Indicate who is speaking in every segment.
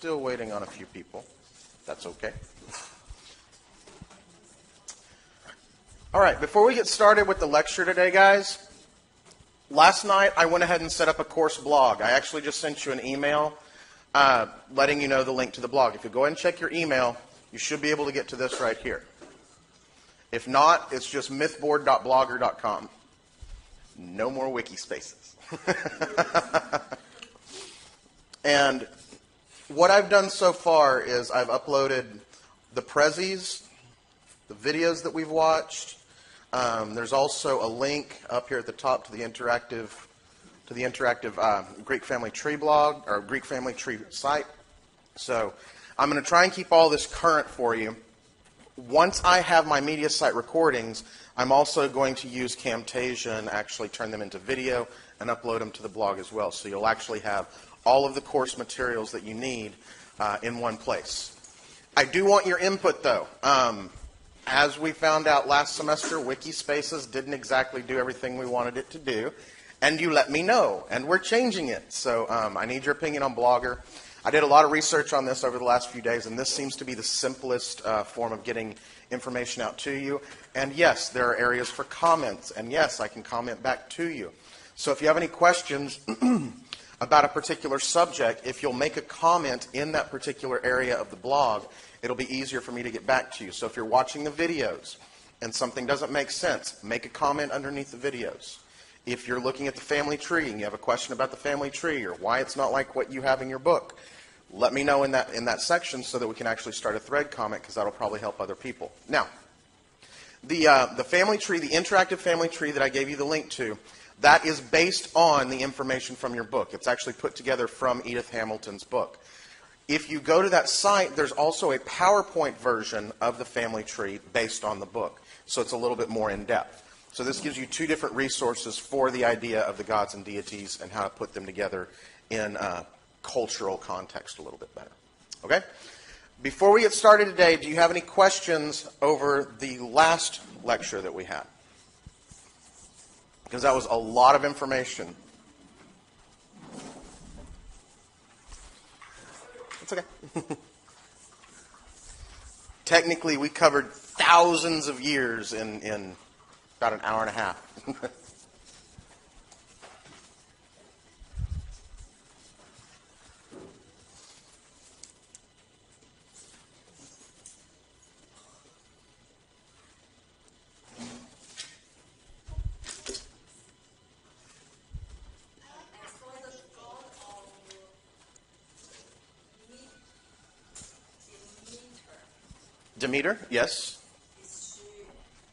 Speaker 1: still waiting on a few people. That's okay. All right, before we get started with the lecture today, guys, last night I went ahead and set up a course blog. I actually just sent you an email letting you know the link to the blog. If you go ahead and check your email, you should be able to get to this right here. If not, it's just mythboard.blogger.com. No more wiki spaces. And what I've done so far is I've uploaded the prezzies, the videos that we've watched. There's also a link up here at the top to the interactive Greek Family Tree blog, or Greek Family Tree site. So I'm going to try and keep all this current for you. Once I have my media site recordings, I'm also going to use Camtasia and actually turn them into video and upload them to the blog as well. So you'll actually have all of the course materials that you need in one place. I do want your input, though. As we found out last semester, Wikispaces didn't exactly do everything we wanted it to do. And you let me know, and we're changing it. So I need your opinion on Blogger. I did a lot of research on this over the last few days, and this seems to be the simplest form of getting information out to you. And yes, there are areas for comments, and yes, I can comment back to you. So if you have any questions about a particular subject, if you'll make a comment in that particular area of the blog, it'll be easier for me to get back to you. So if you're watching the videos and something doesn't make sense, make a comment underneath the videos. If you're looking at the family tree and you have a question about the family tree or why it's not like what you have in your book, let me know in that section so that we can actually start a thread comment, because that'll probably help other people. Now, the family tree, the interactive family tree that I gave you the link to, that is based on the information from your book. It's actually put together from Edith Hamilton's book. If you go to that site, there's also a PowerPoint version of the family tree based on the book. So it's a little bit more in-depth. So this gives you two different resources for the idea of the gods and deities and how to put them together in a cultural context a little bit better. Okay? Before we get started today, do you have any questions over the last lecture that we had? Because that was a lot of information. It's okay. Technically, we covered thousands of years in about an hour and a half. Demeter, yes.
Speaker 2: Is she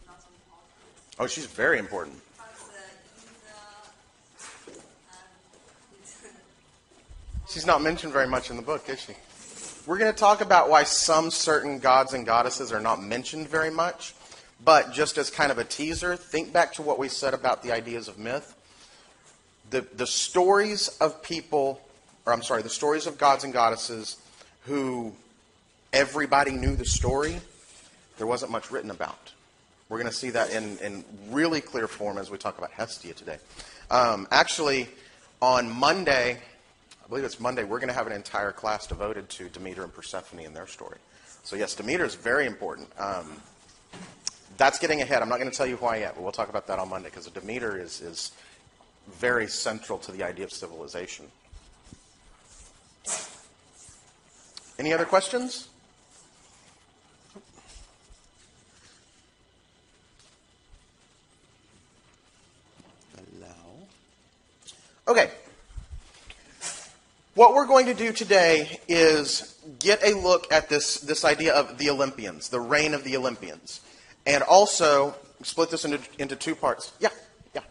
Speaker 2: not important?
Speaker 1: Oh, she's very important. She's not mentioned very much in the book, is she? We're going to talk about why some certain gods and goddesses are not mentioned very much. But just as kind of a teaser, think back to what we said about the ideas of myth. The stories of people, the stories of gods and goddesses who everybody knew the story, there wasn't much written about. We're going to see that in really clear form as we talk about Hestia today. Actually, on Monday, I believe it's Monday, we're going to have an entire class devoted to Demeter and Persephone and their story. So yes, Demeter is very important. That's getting ahead. I'm not going to tell you why yet, but we'll talk about that on Monday, because Demeter is very central to the idea of civilization. Any other questions? Okay. What we're going to do today is get a look at this idea of the Olympians, the reign of the Olympians, and also split this into two parts. Yeah, yeah.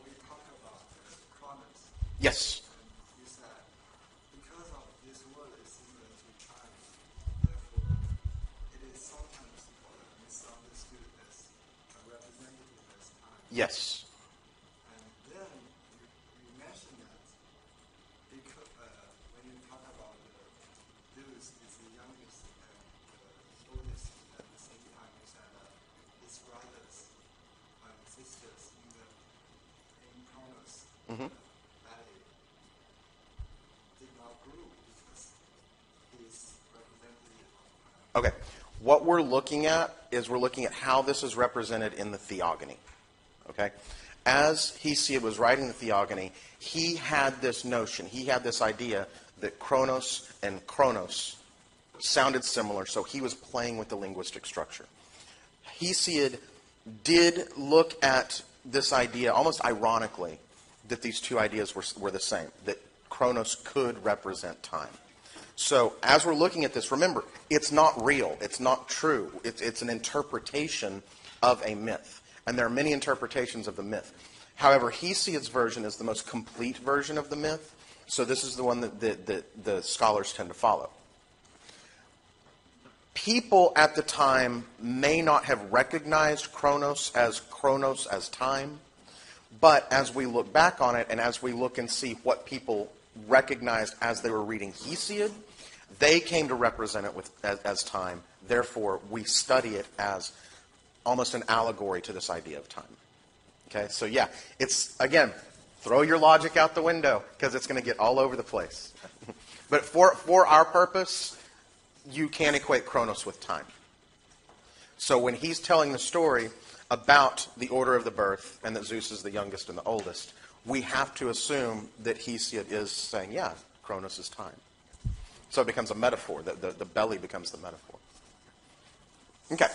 Speaker 3: We talk about planets.
Speaker 1: Yes.
Speaker 3: Is that because of this word is similar to China, therefore it is sometimes misunderstood as a representative as time.
Speaker 1: Yes.
Speaker 3: And then you mentioned that because, when you talk about Zeus is the youngest and the oldest at the same time, you said his brothers and sisters in Kronos valley did not grow because
Speaker 1: What we're looking at is we're looking at how this is represented in the Theogony. Okay? As Hesiod was writing the Theogony, he had this notion, he had this idea that Chronos and Chronos sounded similar, so he was playing with the linguistic structure. Hesiod did look at this idea, almost ironically, that these two ideas were the same, that Chronos could represent time. So as we're looking at this, remember, it's not real, it's not true, it's an interpretation of a myth. And there are many interpretations of the myth. However, Hesiod's version is the most complete version of the myth, so this is the one that the scholars tend to follow. People at the time may not have recognized Chronos as time, but as we look back on it and as we look and see what people recognized as they were reading Hesiod, they came to represent it as time. Therefore, we study it as almost an allegory to this idea of time. Okay, so yeah, it's, again, throw your logic out the window because it's going to get all over the place. But for our purpose, you can't equate Chronos with time. So when he's telling the story about the order of the birth and that Zeus is the youngest and the oldest, we have to assume that Hesiod is saying, yeah, Chronos is time. So it becomes a metaphor. The belly becomes the metaphor. Okay.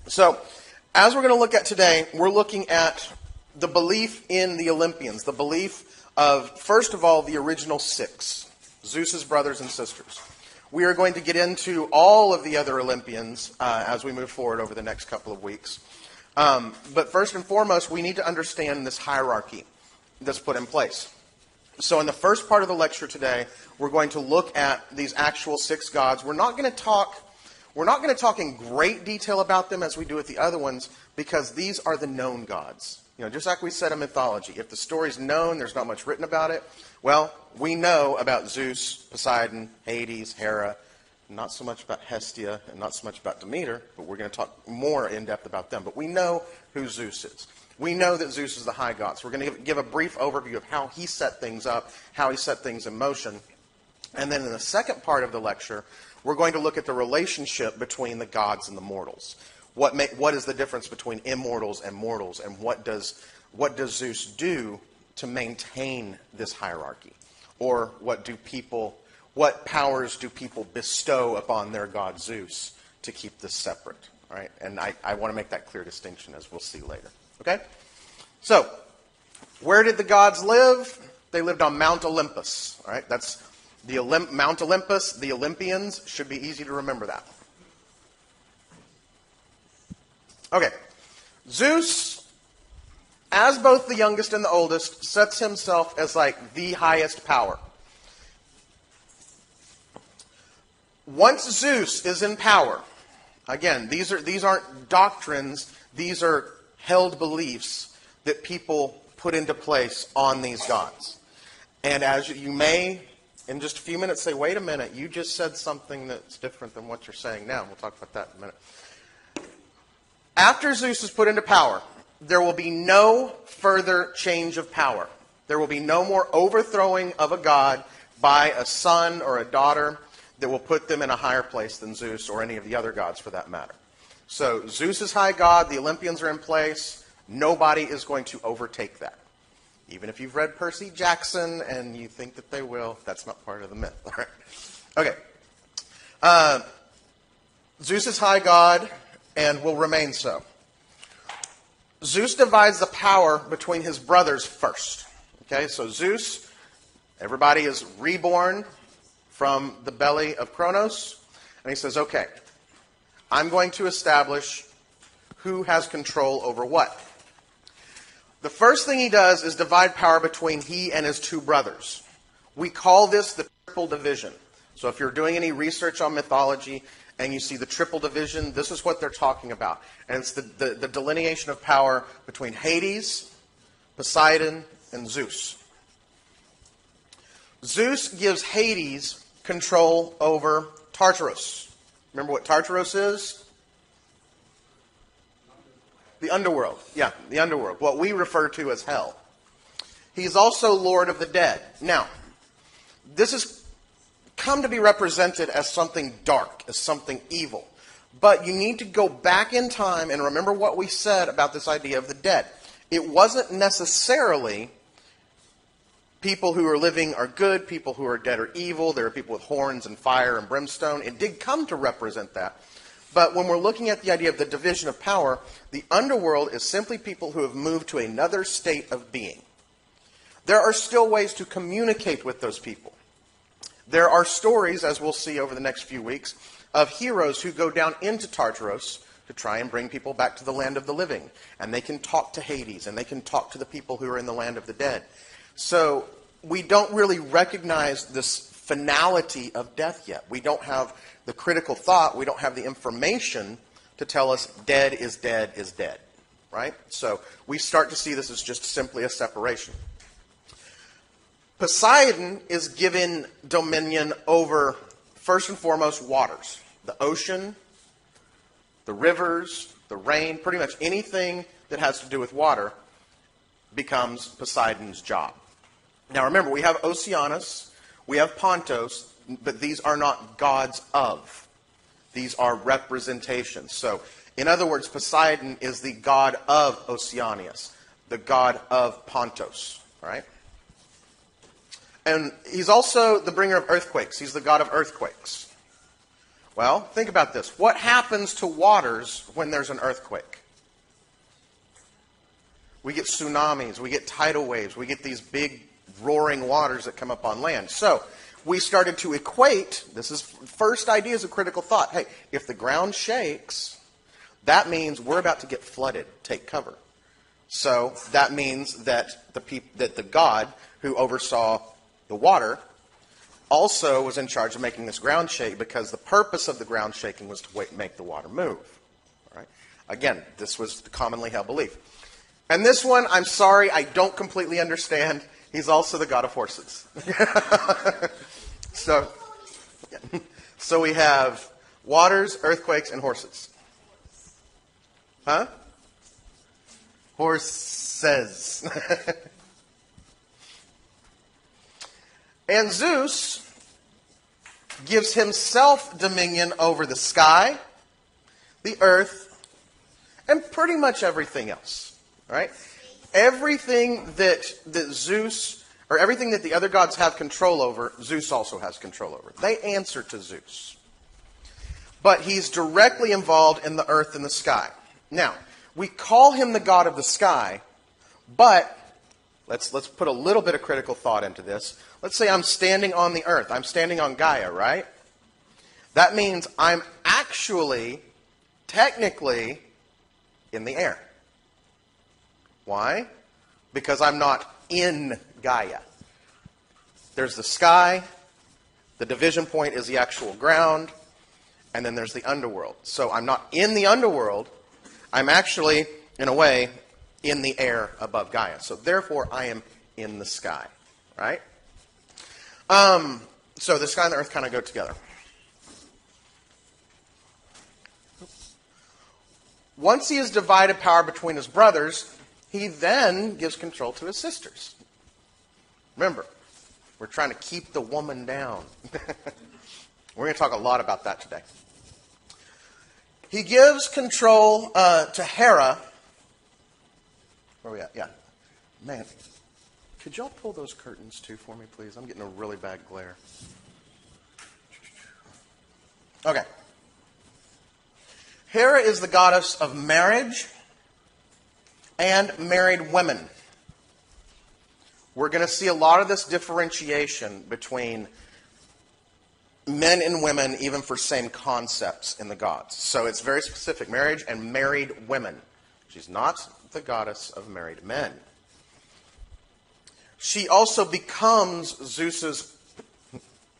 Speaker 1: So as we're going to look at today, we're looking at the belief in the Olympians, the belief of, first of all, the original six, Zeus's brothers and sisters. We are going to get into all of the other Olympians as we move forward over the next couple of weeks. But first and foremost, we need to understand this hierarchy that's put in place. So in the first part of the lecture today, we're going to look at these actual six gods. We're not going to talk in great detail about them as we do with the other ones, because these are the known gods. You know, just like we said in mythology, if the story's known, there's not much written about it. Well, we know about Zeus, Poseidon, Hades, Hera, not so much about Hestia, and not so much about Demeter, but we're going to talk more in depth about them. But we know who Zeus is. We know that Zeus is the high god. So we're going to give a brief overview of how he set things up, how he set things in motion. And then in the second part of the lecture, we're going to look at the relationship between the gods and the mortals. What is the difference between immortals and mortals, and what does Zeus do to maintain this hierarchy? Or what powers do people bestow upon their god Zeus to keep this separate? All right? And I want to make that clear distinction, as we'll see later. Okay? So, where did the gods live? They lived on Mount Olympus. All right? That's Mount Olympus, the Olympians. Should be easy to remember that. Okay. Zeus, as both the youngest and the oldest, sets himself as like the highest power. Once Zeus is in power, again, these aren't doctrines, these are held beliefs that people put into place on these gods. And as you may, in just a few minutes, say, wait a minute, you just said something that's different than what you're saying now. We'll talk about that in a minute. After Zeus is put into power, there will be no further change of power. There will be no more overthrowing of a god by a son or a daughter that will put them in a higher place than Zeus or any of the other gods for that matter. So Zeus is high god, the Olympians are in place, nobody is going to overtake that. Even if you've read Percy Jackson and you think that they will, that's not part of the myth. All right. Okay. Zeus is high god and will remain so. Zeus divides the power between his brothers first. Okay, so Zeus, everybody is reborn from the belly of Chronos, and he says, okay, I'm going to establish who has control over what. The first thing he does is divide power between he and his two brothers. We call this the triple division. So if you're doing any research on mythology and you see the triple division, this is what they're talking about. And it's the delineation of power between Hades, Poseidon, and Zeus. Zeus gives Hades control over Tartarus. Remember what Tartarus is? The underworld. Yeah, the underworld. What we refer to as hell. He's also Lord of the dead. Now, this has come to be represented as something dark, as something evil. But you need to go back in time and remember what we said about this idea of the dead. It wasn't necessarily people who are living are good, people who are dead are evil. There are people with horns and fire and brimstone. It did come to represent that. But when we're looking at the idea of the division of power, the underworld is simply people who have moved to another state of being. There are still ways to communicate with those people. There are stories, as we'll see over the next few weeks, of heroes who go down into Tartaros to try and bring people back to the land of the living. And they can talk to Hades, and they can talk to the people who are in the land of the dead. So we don't really recognize this finality of death yet. We don't have the critical thought, we don't have the information to tell us dead is dead is dead. Right? So we start to see this as just simply a separation. Poseidon is given dominion over, first and foremost, waters. The ocean, the rivers, the rain, pretty much anything that has to do with water becomes Poseidon's job. Now remember, we have Oceanus, we have Pontos, but these are not gods of. These are representations. So, in other words, Poseidon is the god of Oceanus, the god of Pontos, right? And he's also the bringer of earthquakes. He's the god of earthquakes. Well, think about this. What happens to waters when there's an earthquake? We get tsunamis, we get tidal waves, we get these big roaring waters that come up on land. So, we started to equate, this is first ideas of critical thought. Hey, if the ground shakes, that means we're about to get flooded. Take cover. So, that means that the god who oversaw the water also was in charge of making this ground shake, because the purpose of the ground shaking was to make the water move. All right? Again, this was the commonly held belief. And this one, I'm sorry, I don't completely understand. He's also the god of horses. So we have waters, earthquakes, and horses. Huh? Horses. And Zeus gives himself dominion over the sky, the earth, and pretty much everything else. All right? Everything that Zeus, or everything that the other gods have control over, Zeus also has control over. They answer to Zeus. But he's directly involved in the earth and the sky. Now, we call him the god of the sky, but let's put a little bit of critical thought into this. Let's say I'm standing on the earth. I'm standing on Gaia, right? That means I'm actually, technically, in the air. Why? Because I'm not in Gaia. There's the sky, the division point is the actual ground, and then there's the underworld. So I'm not in the underworld, I'm actually, in a way, in the air above Gaia. So therefore, I am in the sky, right? So the sky and the earth kind of go together. Once he has divided power between his brothers, he then gives control to his sisters. Remember, we're trying to keep the woman down. We're going to talk a lot about that today. He gives control to Hera. Where are we at? Yeah. Man, could y'all pull those curtains too for me, please? I'm getting a really bad glare. Okay. Hera is the goddess of marriage and married women. We're going to see a lot of this differentiation between men and women, even for same concepts in the gods. So it's very specific, marriage and married women. She's not the goddess of married men. She also becomes Zeus's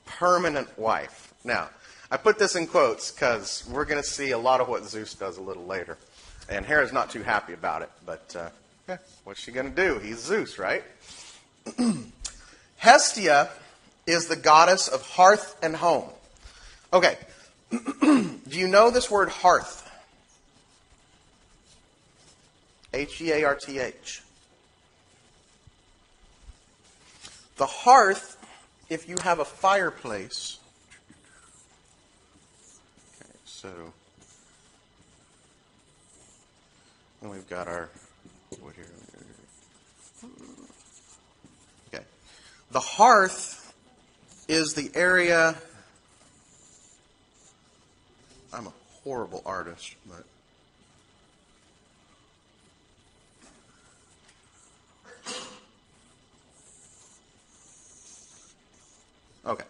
Speaker 1: permanent wife. Now, I put this in quotes because we're going to see a lot of what Zeus does a little later. And Hera's not too happy about it, but what's she going to do? He's Zeus, right? Hestia is the goddess of hearth and home. Okay, do you know this word hearth? H-E-A-R-T-H. The hearth, if you have a fireplace, okay, so And we've got our wood here. Okay. The hearth is the area. I'm a horrible artist, but. Okay.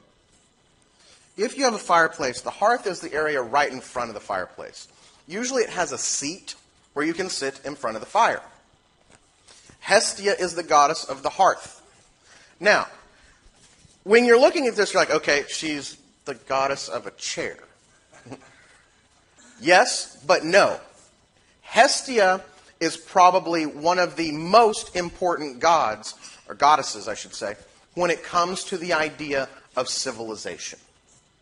Speaker 1: If you have a fireplace, the hearth is the area right in front of the fireplace. Usually it has a seat where you can sit in front of the fire. Hestia is the goddess of the hearth. Now, when you're looking at this, you're like, okay, she's the goddess of a chair. Yes, but no. Hestia is probably one of the most important gods, or goddesses, I should say, when it comes to the idea of civilization.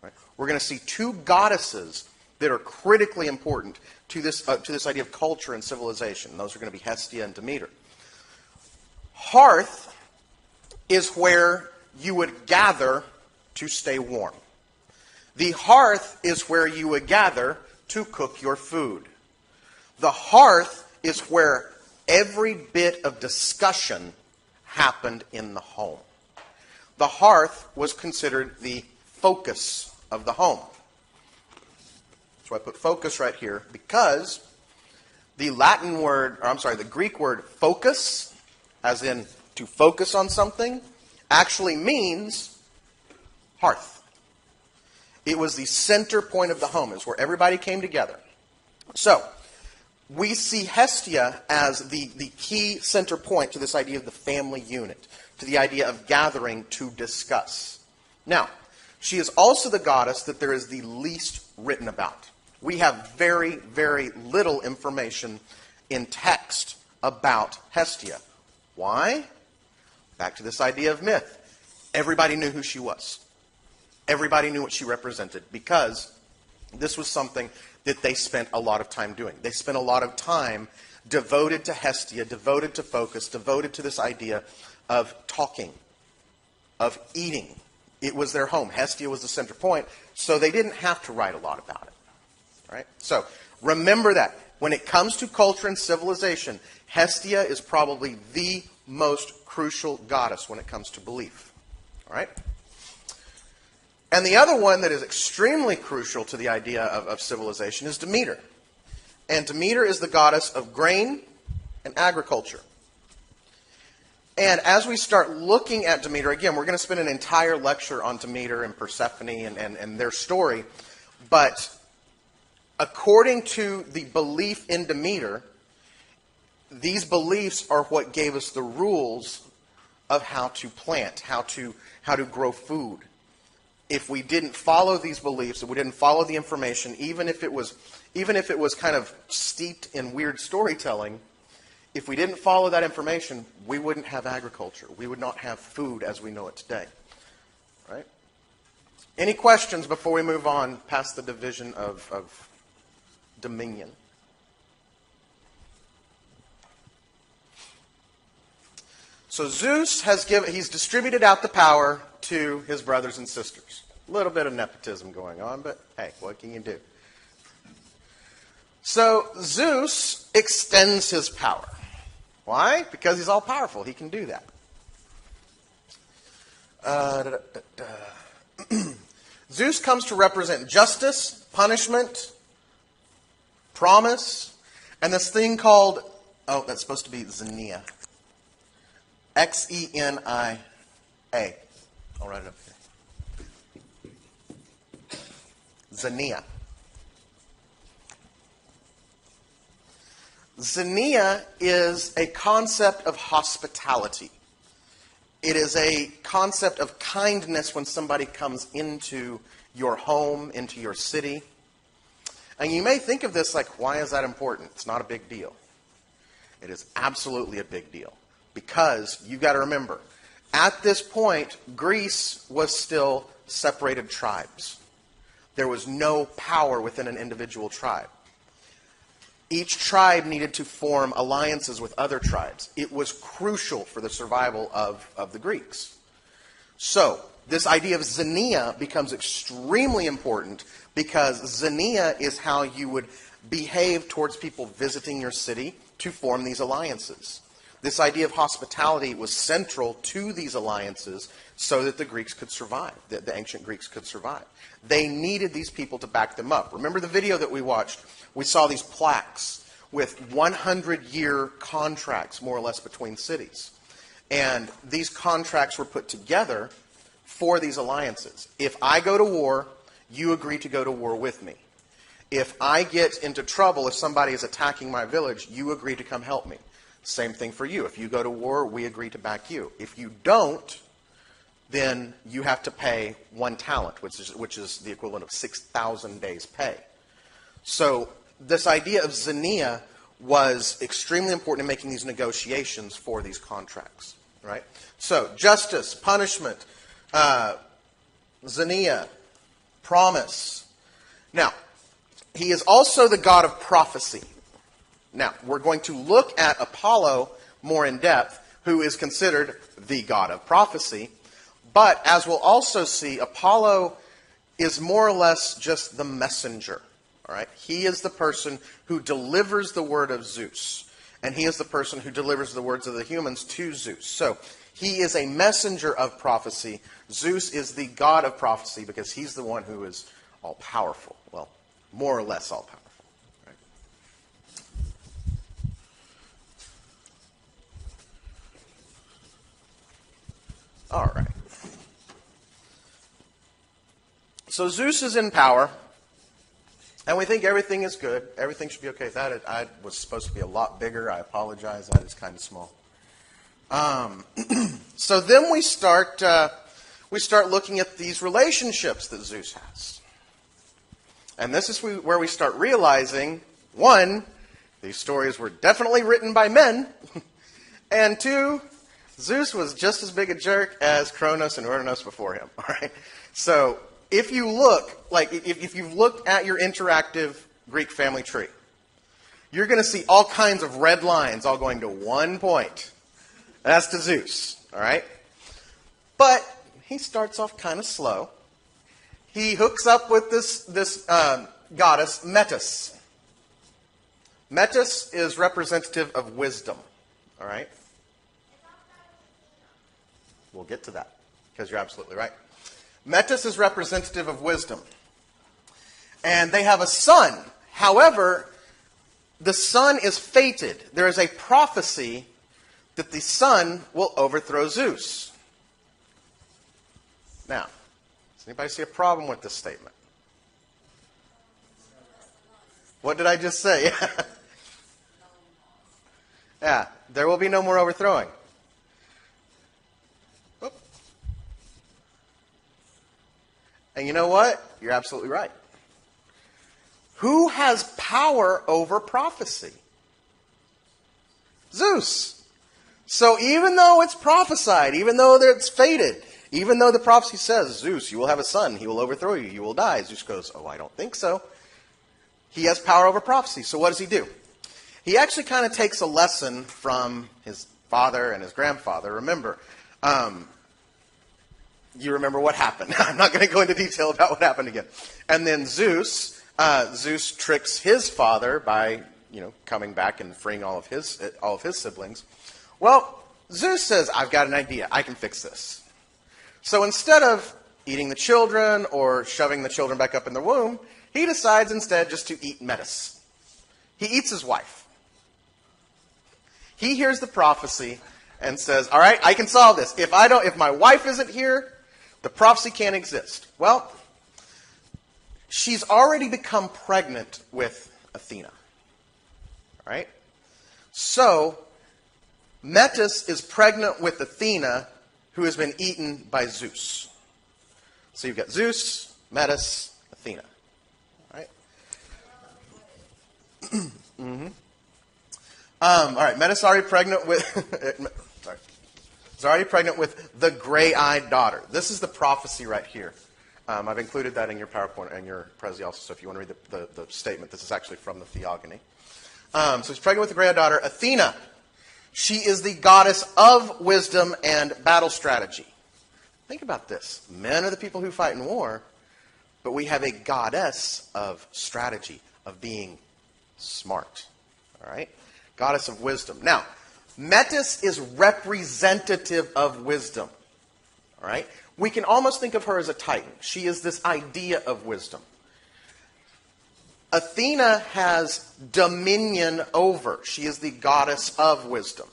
Speaker 1: Right? We're going to see two goddesses that are critically important to this idea of culture and civilization. Those are going to be Hestia and Demeter. Hearth is where you would gather to stay warm. The hearth is where you would gather to cook your food. The hearth is where every bit of discussion happened in the home. The hearth was considered the focus of the home. So I put focus right here because the the Greek word focus, as in to focus on something, actually means hearth. It was the center point of the home. It was where everybody came together. So, we see Hestia as the key center point to this idea of the family unit, to the idea of gathering to discuss. Now, she is also the goddess that there is the least written about. We have very, very little information in text about Hestia. Why? Back to this idea of myth. Everybody knew who she was. Everybody knew what she represented because this was something that they spent a lot of time doing. They spent a lot of time devoted to Hestia, devoted to focus, devoted to this idea of talking, of eating. It was their home. Hestia was the center point, so they didn't have to write a lot about it. All right? So remember that. When it comes to culture and civilization, Hestia is probably the most crucial goddess when it comes to belief. All right? And the other one that is extremely crucial to the idea of civilization is Demeter. And Demeter is the goddess of grain and agriculture. And as we start looking at Demeter, again, we're going to spend an entire lecture on Demeter and Persephone and their story. But according to the belief in Demeter, these beliefs are what gave us the rules of how to plant, how to grow food. If we didn't follow these beliefs, if we didn't follow the information, even if it was kind of steeped in weird storytelling, if we didn't follow that information, we wouldn't have agriculture. We would not have food as we know it today. Right? Any questions before we move on past the division of dominion? So Zeus he's distributed out the power to his brothers and sisters. A little bit of nepotism going on, but hey, what can you do? So Zeus extends his power. Why? Because he's all powerful. He can do that. Zeus comes to represent justice, punishment, promise, and this thing called, that's supposed to be Xenia. Xenia. I'll write it up here. Xenia. Xenia is a concept of hospitality. It is a concept of kindness when somebody comes into your home, into your city. And you may think of this like, why is that important? It's not a big deal. It is absolutely a big deal. Because you've got to remember, at this point, Greece was still separated tribes. There was no power within an individual tribe. Each tribe needed to form alliances with other tribes. It was crucial for the survival of the Greeks. So, this idea of Xenia becomes extremely important because Xenia is how you would behave towards people visiting your city, to form these alliances. This idea of hospitality was central to these alliances so that the Greeks could survive, the ancient Greeks could survive. They needed these people to back them up. Remember the video that we watched? We saw these plaques with 100-year contracts, more or less, between cities. And these contracts were put together for these alliances. If I go to war, you agree to go to war with me. If I get into trouble, if somebody is attacking my village, you agree to come help me. Same thing for you. If you go to war, we agree to back you. If you don't, then you have to pay 1 talent, which is the equivalent of 6,000 days' pay. So this idea of xenia was extremely important in making these negotiations for these contracts. Right? So justice, punishment, xenia, promise. Now, he is also the god of prophecy. Now, we're going to look at Apollo more in depth, who is considered the god of prophecy. But as we'll also see, Apollo is more or less just the messenger. All right? He is the person who delivers the word of Zeus. And he is the person who delivers the words of the humans to Zeus. So he is a messenger of prophecy. Zeus is the god of prophecy because he's the one who is all-powerful. Well, more or less all-powerful. All right. So Zeus is in power, and we think everything is good. Everything should be okay. That I was supposed to be a lot bigger. I apologize. That is kind of small. So then we start looking at these relationships that Zeus has, and this is where we start realizing, 1, these stories were definitely written by men, and 2, Zeus was just as big a jerk as Kronos and Uranus before him. All right. So if you look, if you've looked at your interactive Greek family tree, you're going to see all kinds of red lines all going to one point. That's to Zeus. All right. But he starts off kind of slow. He hooks up with this goddess Metis. Metis is representative of wisdom. All right. We'll get to that, because you're absolutely right. Metis is representative of wisdom. And they have a son. However, the son is fated. There is a prophecy that the son will overthrow Zeus. Now, does anybody see a problem with this statement? What did I just say? Yeah, there will be no more overthrowing. And you know what? You're absolutely right. Who has power over prophecy? Zeus. So even though it's prophesied, even though it's fated, even though the prophecy says, Zeus, you will have a son, he will overthrow you, you will die. Zeus goes, oh, I don't think so. He has power over prophecy. So what does he do? He actually kind of takes a lesson from his father and his grandfather. Remember, you remember what happened. I'm not going to go into detail about what happened again. And then Zeus tricks his father by, coming back and freeing all of his siblings. Well, Zeus says, I've got an idea. I can fix this. So instead of eating the children or shoving the children back up in the womb, he decides instead just to eat Metis. He eats his wife. He hears the prophecy and says, all right, I can solve this. If my wife isn't here, the prophecy can't exist. Well, she's already become pregnant with Athena. All right? So, Metis is pregnant with Athena, who has been eaten by Zeus. So you've got Zeus, Metis, Athena. All right? Mm-hmm. All right, Metis is already pregnant with... sorry. Is already pregnant with the gray-eyed daughter. This is the prophecy right here. I've included that in your PowerPoint and your Prezi also, so if you want to read the statement, this is actually from the Theogony. So she's pregnant with the gray-eyed daughter, Athena. She is the goddess of wisdom and battle strategy. Think about this. Men are the people who fight in war, but we have a goddess of strategy, of being smart. All right? Goddess of wisdom. Now, Metis is representative of wisdom. All right? We can almost think of her as a titan. She is this idea of wisdom. Athena has dominion over. She is the goddess of wisdom.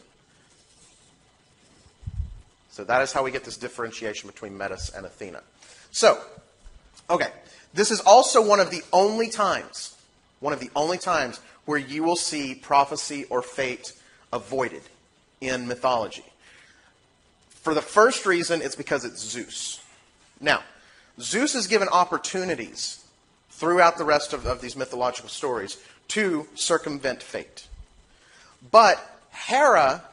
Speaker 1: So that is how we get this differentiation between Metis and Athena. So, okay, this is also one of the only times where you will see prophecy or fate avoided in mythology. For the first reason, it's because it's Zeus. Now, Zeus is given opportunities throughout the rest of these mythological stories to circumvent fate. But Hera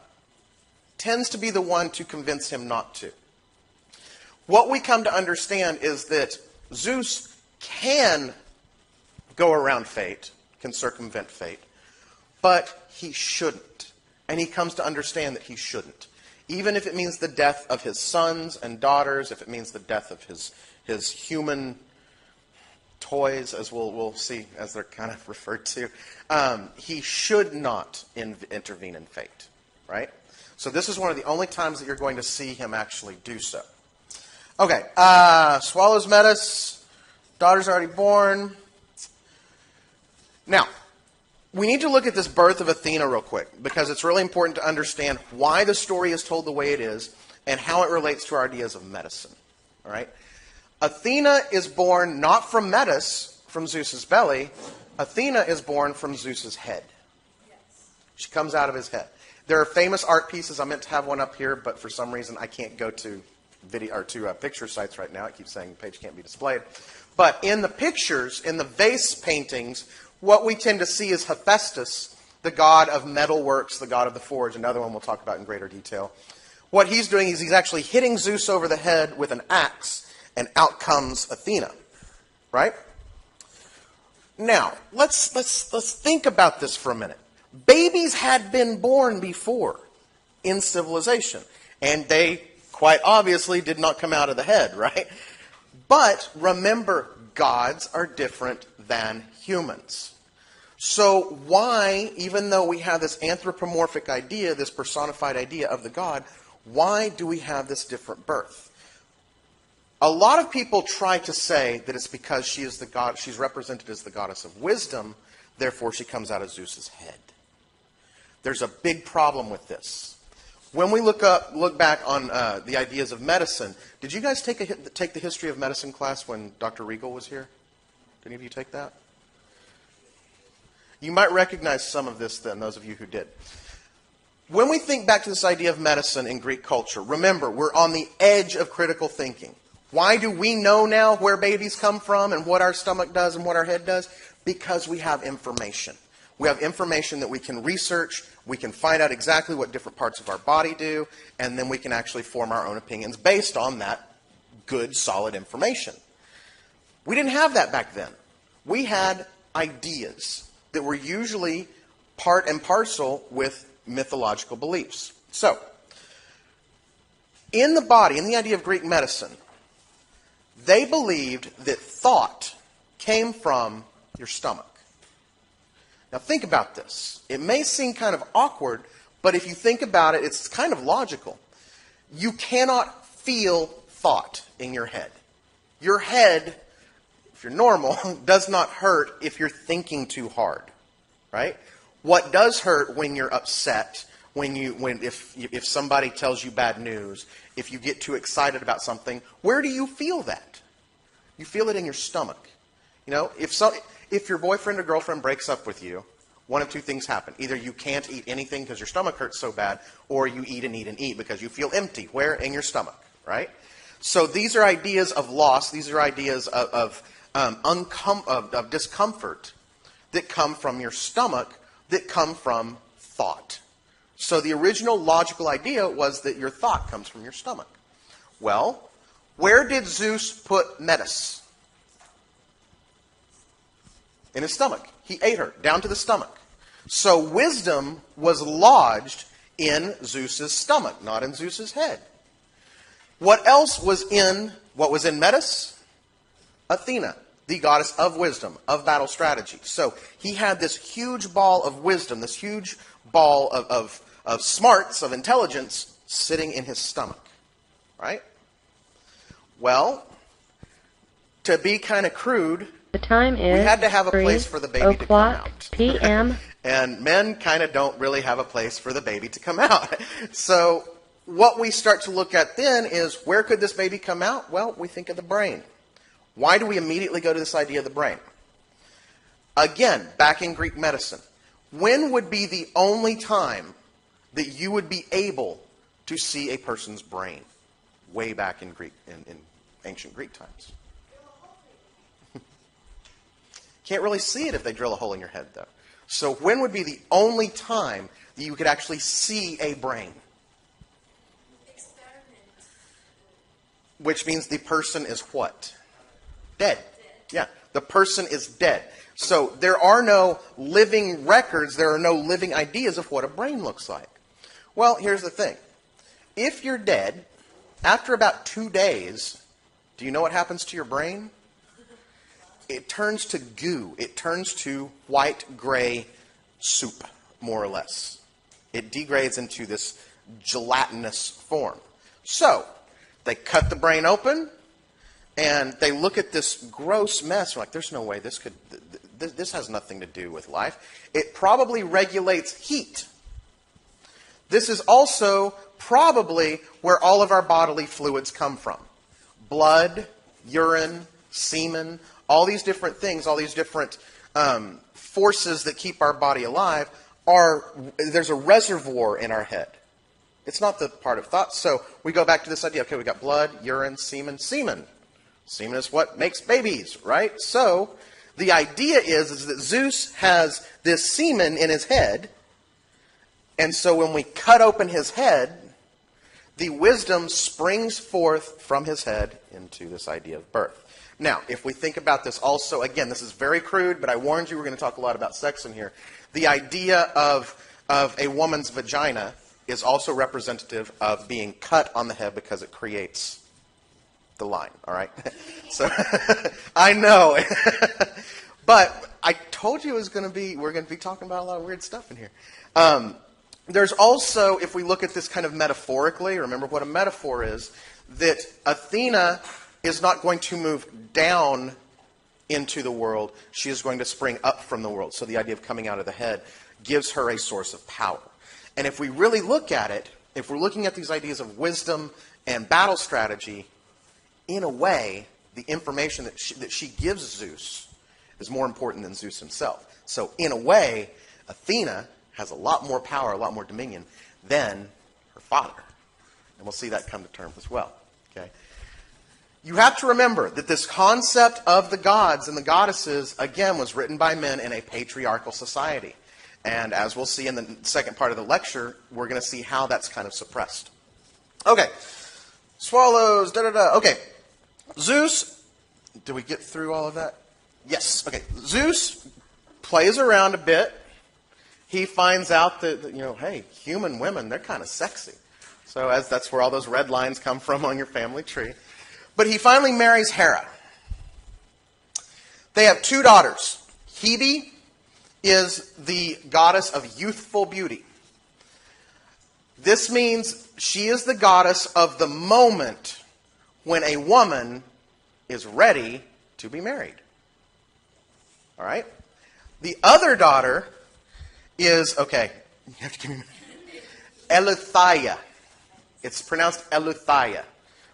Speaker 1: tends to be the one to convince him not to. What we come to understand is that Zeus can go around fate, can circumvent fate, but he shouldn't. And he comes to understand that he shouldn't. Even if it means the death of his sons and daughters, if it means the death of his human toys, as we'll see, as they're kind of referred to, he should not intervene in fate, right? So this is one of the only times that you're going to see him actually do so. Okay, swallows Metis, daughter's already born. Now, we need to look at this birth of Athena real quick, because it's really important to understand why the story is told the way it is and how it relates to our ideas of medicine. All right? Athena is born not from Metis, from Zeus's belly. Athena is born from Zeus's head.
Speaker 2: Yes.
Speaker 1: She comes out of his head. There are famous art pieces. I meant to have one up here, but for some reason I can't go to video or to picture sites right now. It keeps saying the page can't be displayed. But in the pictures, in the vase paintings, what we tend to see is Hephaestus, the god of metalworks, the god of the forge, another one we'll talk about in greater detail. What he's doing is he's actually hitting Zeus over the head with an axe, and out comes Athena. Right? Now, let's think about this for a minute. Babies had been born before in civilization, and they quite obviously did not come out of the head, right? But remember, gods are different than humans. So why, even though we have this anthropomorphic idea, this personified idea of the god, why do we have this different birth? A lot of people try to say that it's because she is the god, she's represented as the goddess of wisdom, therefore she comes out of Zeus's head. There's a big problem with this. When we look back on the ideas of medicine, did you guys take the history of medicine class when Dr. Regal was here? Did any of you take that? You might recognize some of this then, those of you who did. When we think back to this idea of medicine in Greek culture, remember, we're on the edge of critical thinking. Why do we know now where babies come from and what our stomach does and what our head does? Because we have information. We have information that we can research, we can find out exactly what different parts of our body do, and then we can actually form our own opinions based on that good, solid information. We didn't have that back then. We had ideas that were usually part and parcel with mythological beliefs. So, in the body, in the idea of Greek medicine, they believed that thought came from your stomach. Now think about this. It may seem kind of awkward, but if you think about it, it's kind of logical. You cannot feel thought in your head. Your head, if you're normal, does not hurt if you're thinking too hard, right? What does hurt when you're upset, if somebody tells you bad news, if you get too excited about something, where do you feel that? You feel it in your stomach. You know, if your boyfriend or girlfriend breaks up with you, one of two things happen. Either you can't eat anything because your stomach hurts so bad, or you eat and eat and eat because you feel empty. Where? In your stomach, right? So these are ideas of loss. These are ideas of discomfort that come from your stomach, that come from thought. So the original logical idea was that your thought comes from your stomach. Well, where did Zeus put Metis? In his stomach. He ate her, down to the stomach. So wisdom was lodged in Zeus's stomach, not in Zeus's head. What else was in Metis? Athena. the goddess of wisdom, of battle strategy. So he had this huge ball of wisdom, this huge ball of smarts, of intelligence, sitting in his stomach. Right? Well, to be kind of crude,
Speaker 4: The time is
Speaker 1: we had to have a place for the baby to come out.
Speaker 4: p.m.
Speaker 1: And men kind of don't really have a place for the baby to come out. So what we start to look at then is, where could this baby come out? Well, we think of the brain. Why do we immediately go to this idea of the brain? Again, back in Greek medicine, when would be the only time that you would be able to see a person's brain? Way back in ancient Greek times. Can't really see it if they drill a hole in your head, though. So when would be the only time that you could actually see a brain?
Speaker 2: Experiment.
Speaker 1: Which means the person is what? Dead. Yeah, the person is dead. So there are no living records, there are no living ideas of what a brain looks like. Well, here's the thing. If you're dead, after about 2 days, do you know what happens to your brain? It turns to goo. It turns to white-gray soup, more or less. It degrades into this gelatinous form. So, they cut the brain open, and they look at this gross mess. They're like, there's no way this has nothing to do with life. It probably regulates heat. This is also probably where all of our bodily fluids come from. Blood, urine, semen, all these different things, all these different forces that keep our body alive, there's a reservoir in our head. It's not the part of thought. So we go back to this idea. Okay, we got blood, urine, semen. Semen is what makes babies, right? So the idea is that Zeus has this semen in his head, and so when we cut open his head, the wisdom springs forth from his head into this idea of birth. Now, if we think about this also, again, this is very crude, but I warned you we're going to talk a lot about sex in here. The idea of a woman's vagina is also representative of being cut on the head because it creates the line, all right? So, I know. But I told you we're going to be talking about a lot of weird stuff in here. There's also, if we look at this kind of metaphorically, remember what a metaphor is, that Athena is not going to move down into the world. She is going to spring up from the world. So the idea of coming out of the head gives her a source of power. And if we really look at it, if we're looking at these ideas of wisdom and battle strategy, in a way, the information that she gives Zeus is more important than Zeus himself. So in a way, Athena has a lot more power, a lot more dominion than her father. And we'll see that come to terms as well. Okay? You have to remember that this concept of the gods and the goddesses, again, was written by men in a patriarchal society. And as we'll see in the second part of the lecture, we're going to see how that's kind of suppressed. Okay. Swallows, da-da-da. Okay. Zeus, did we get through all of that? Yes. Okay. Zeus plays around a bit. He finds out that, hey, human women, they're kind of sexy. So that's where all those red lines come from on your family tree. But he finally marries Hera. They have 2 daughters. Hebe is the goddess of youthful beauty. This means she is the goddess of the moment when a woman is ready to be married. All right? The other daughter is, okay, you have to give me Eleutheia. It's pronounced Eleutheia.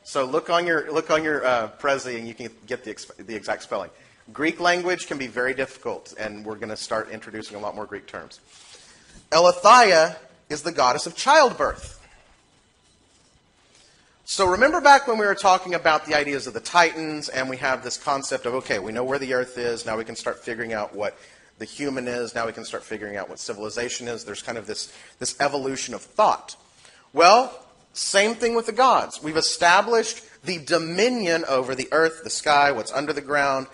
Speaker 1: So look on your Prezi and you can get the exact spelling. Greek language can be very difficult, and we're going to start introducing a lot more Greek terms. Eleutheia is the goddess of childbirth. So remember back when we were talking about the ideas of the Titans, and we have this concept of, okay, we know where the earth is, now we can start figuring out what the human is, now we can start figuring out what civilization is. There's kind of this evolution of thought. Well, same thing with the gods. We've established the dominion over the earth, the sky, what's under the ground,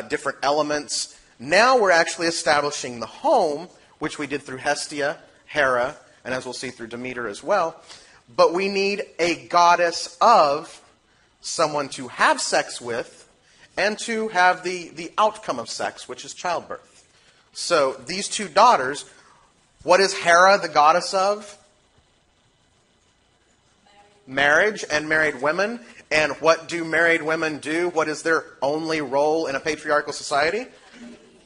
Speaker 1: different elements. Now we're actually establishing the home, which we did through Hestia, Hera, and as we'll see through Demeter as well. But we need a goddess of someone to have sex with and to have the outcome of sex, which is childbirth. So these two daughters, what is Hera the goddess of? Marriage and married women. And what do married women do? What is their only role in a patriarchal society?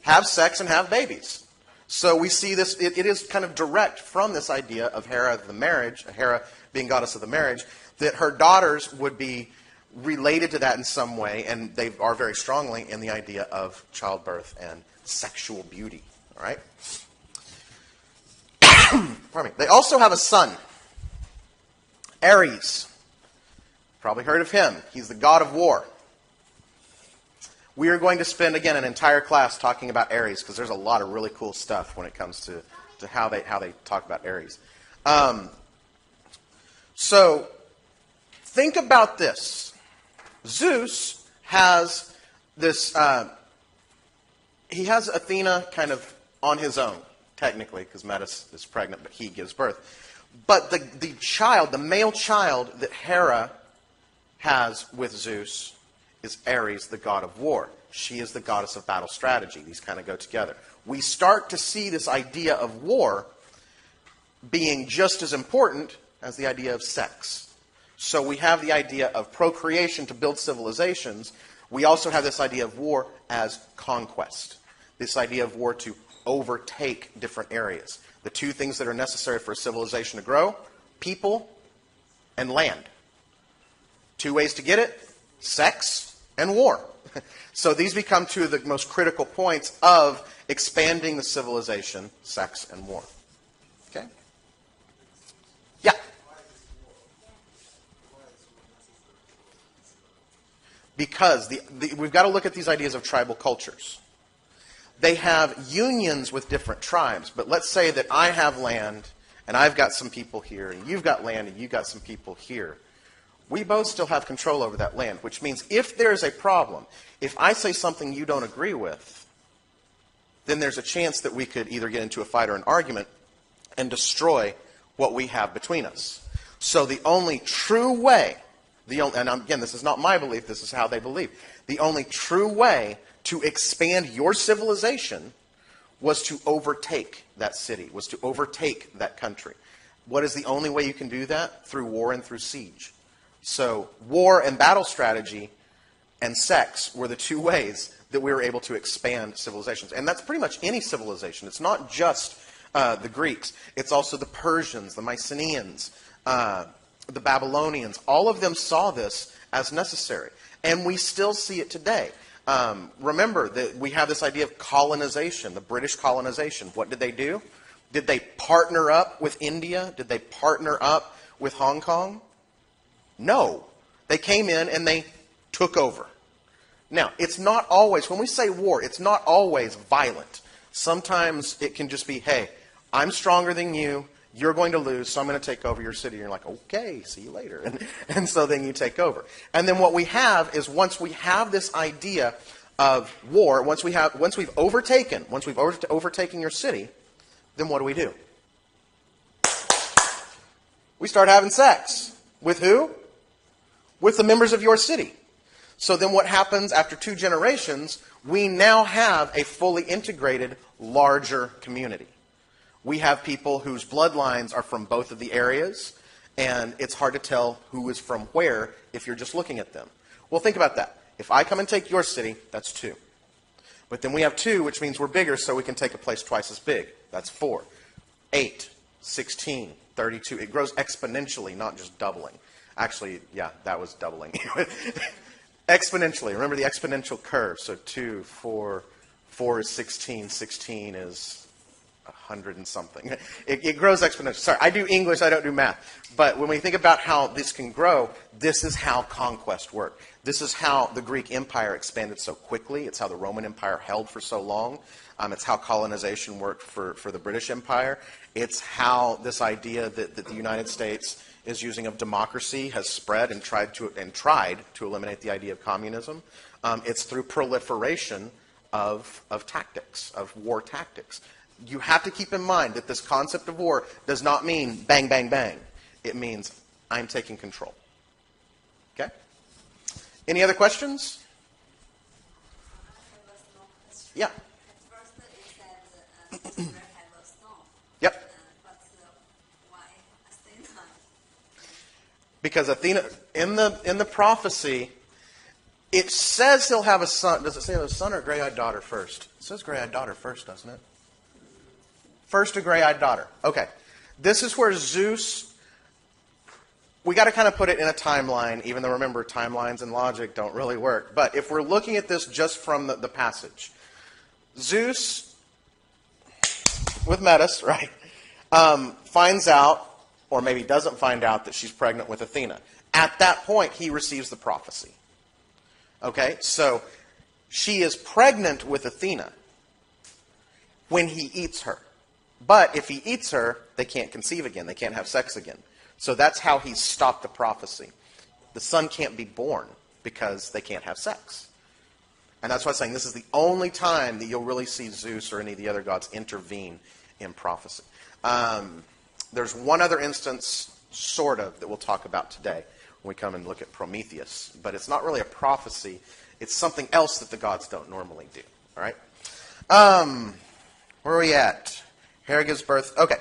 Speaker 1: Have sex and have babies. So we see this, it is kind of direct from this idea of Hera the marriage, Hera being goddess of the marriage, that her daughters would be related to that in some way, and they are very strongly in the idea of childbirth and sexual beauty. All right? Pardon me. They also have a son, Ares. Probably heard of him. He's the god of war. We are going to spend, again, an entire class talking about Ares, because there's a lot of really cool stuff when it comes to how they talk about Ares. So, think about this. Zeus has this, he has Athena kind of on his own, technically, because Metis is pregnant, but he gives birth. But the child, the male child that Hera has with Zeus is Ares, the god of war. She is the goddess of battle strategy. These kind of go together. We start to see this idea of war being just as important as the idea of sex. So we have the idea of procreation to build civilizations. We also have this idea of war as conquest. This idea of war to overtake different areas. The two things that are necessary for a civilization to grow: people and land. Two ways to get it: sex and war. So these become two of the most critical points of expanding the civilization: sex and war. Okay? Yeah? Because we've got to look at these ideas of tribal cultures. They have unions with different tribes, but let's say that I have land, and I've got some people here, and you've got land, and you've got some people here. We both still have control over that land, which means if there's a problem, if I say something you don't agree with, then there's a chance that we could either get into a fight or an argument and destroy what we have between us. So the only true way, and again, this is not my belief, this is how they believe, the only true way to expand your civilization was to overtake that city, was to overtake that country. What is the only way you can do that? Through war and through siege. So war and battle strategy and sex were the two ways that we were able to expand civilizations. And that's pretty much any civilization. It's not just the Greeks. It's also the Persians, the Mycenaeans, the Babylonians. All of them saw this as necessary. And we still see it today. Remember that we have this idea of colonization, the British colonization. What did they do? Did they partner up with India? Did they partner up with Hong Kong? No. They came in and they took over. Now, it's not always, when we say war, it's not always violent. Sometimes it can just be, hey, I'm stronger than you, you're going to lose, so I'm going to take over your city. And you're like, okay, see you later. And so then you take over. And then what we have is, once we have this idea of war, once we've overtaken your city, then what do? We start having sex. With who? With the members of your city. So then what happens after 2 generations? We now have a fully integrated, larger community. We have people whose bloodlines are from both of the areas, and it's hard to tell who is from where if you're just looking at them. Well, think about that. If I come and take your city, that's 2. But then we have 2, which means we're bigger, so we can take a place twice as big. That's 4. 8, 16, 32. It grows exponentially, not just doubling. Actually, yeah, that was doubling. Exponentially. Remember the exponential curve. So 2, 4, 4 is 16, 16 is 100 and something. It grows exponentially. Sorry, I do English, I don't do math. But when we think about how this can grow, this is how conquest worked. This is how the Greek Empire expanded so quickly. It's how the Roman Empire held for so long. It's how colonization worked for the British Empire. It's how this idea that the United States is using of democracy has spread and tried to eliminate the idea of communism. It's through proliferation of tactics, of war tactics. You have to keep in mind that this concept of war does not mean bang, bang, bang. It means I'm taking control. Okay? Any other questions? Yeah.
Speaker 2: At first, it said Israel have a stone.
Speaker 1: Yep.
Speaker 2: But why Athena?
Speaker 1: Because Athena, in the prophecy, it says he'll have a son. Does it say a son or a gray-eyed daughter first? It says gray-eyed daughter first, doesn't it? First, a gray-eyed daughter. Okay. This is where Zeus. We got to kind of put it in a timeline, even though, remember, timelines and logic don't really work. But if we're looking at this just from the passage, Zeus, with Metis, right, finds out, or maybe doesn't find out, that she's pregnant with Athena. At that point, he receives the prophecy. Okay, so she is pregnant with Athena when he eats her. But if he eats her, they can't conceive again. They can't have sex again. So that's how he's stopped the prophecy. The son can't be born because they can't have sex. And that's why I'm saying this is the only time that you'll really see Zeus or any of the other gods intervene in prophecy. There's one other instance, sort of, that we'll talk about today when we come and look at Prometheus. But it's not really a prophecy. It's something else that the gods don't normally do. All right? Where are we at? Hera gives birth. Okay.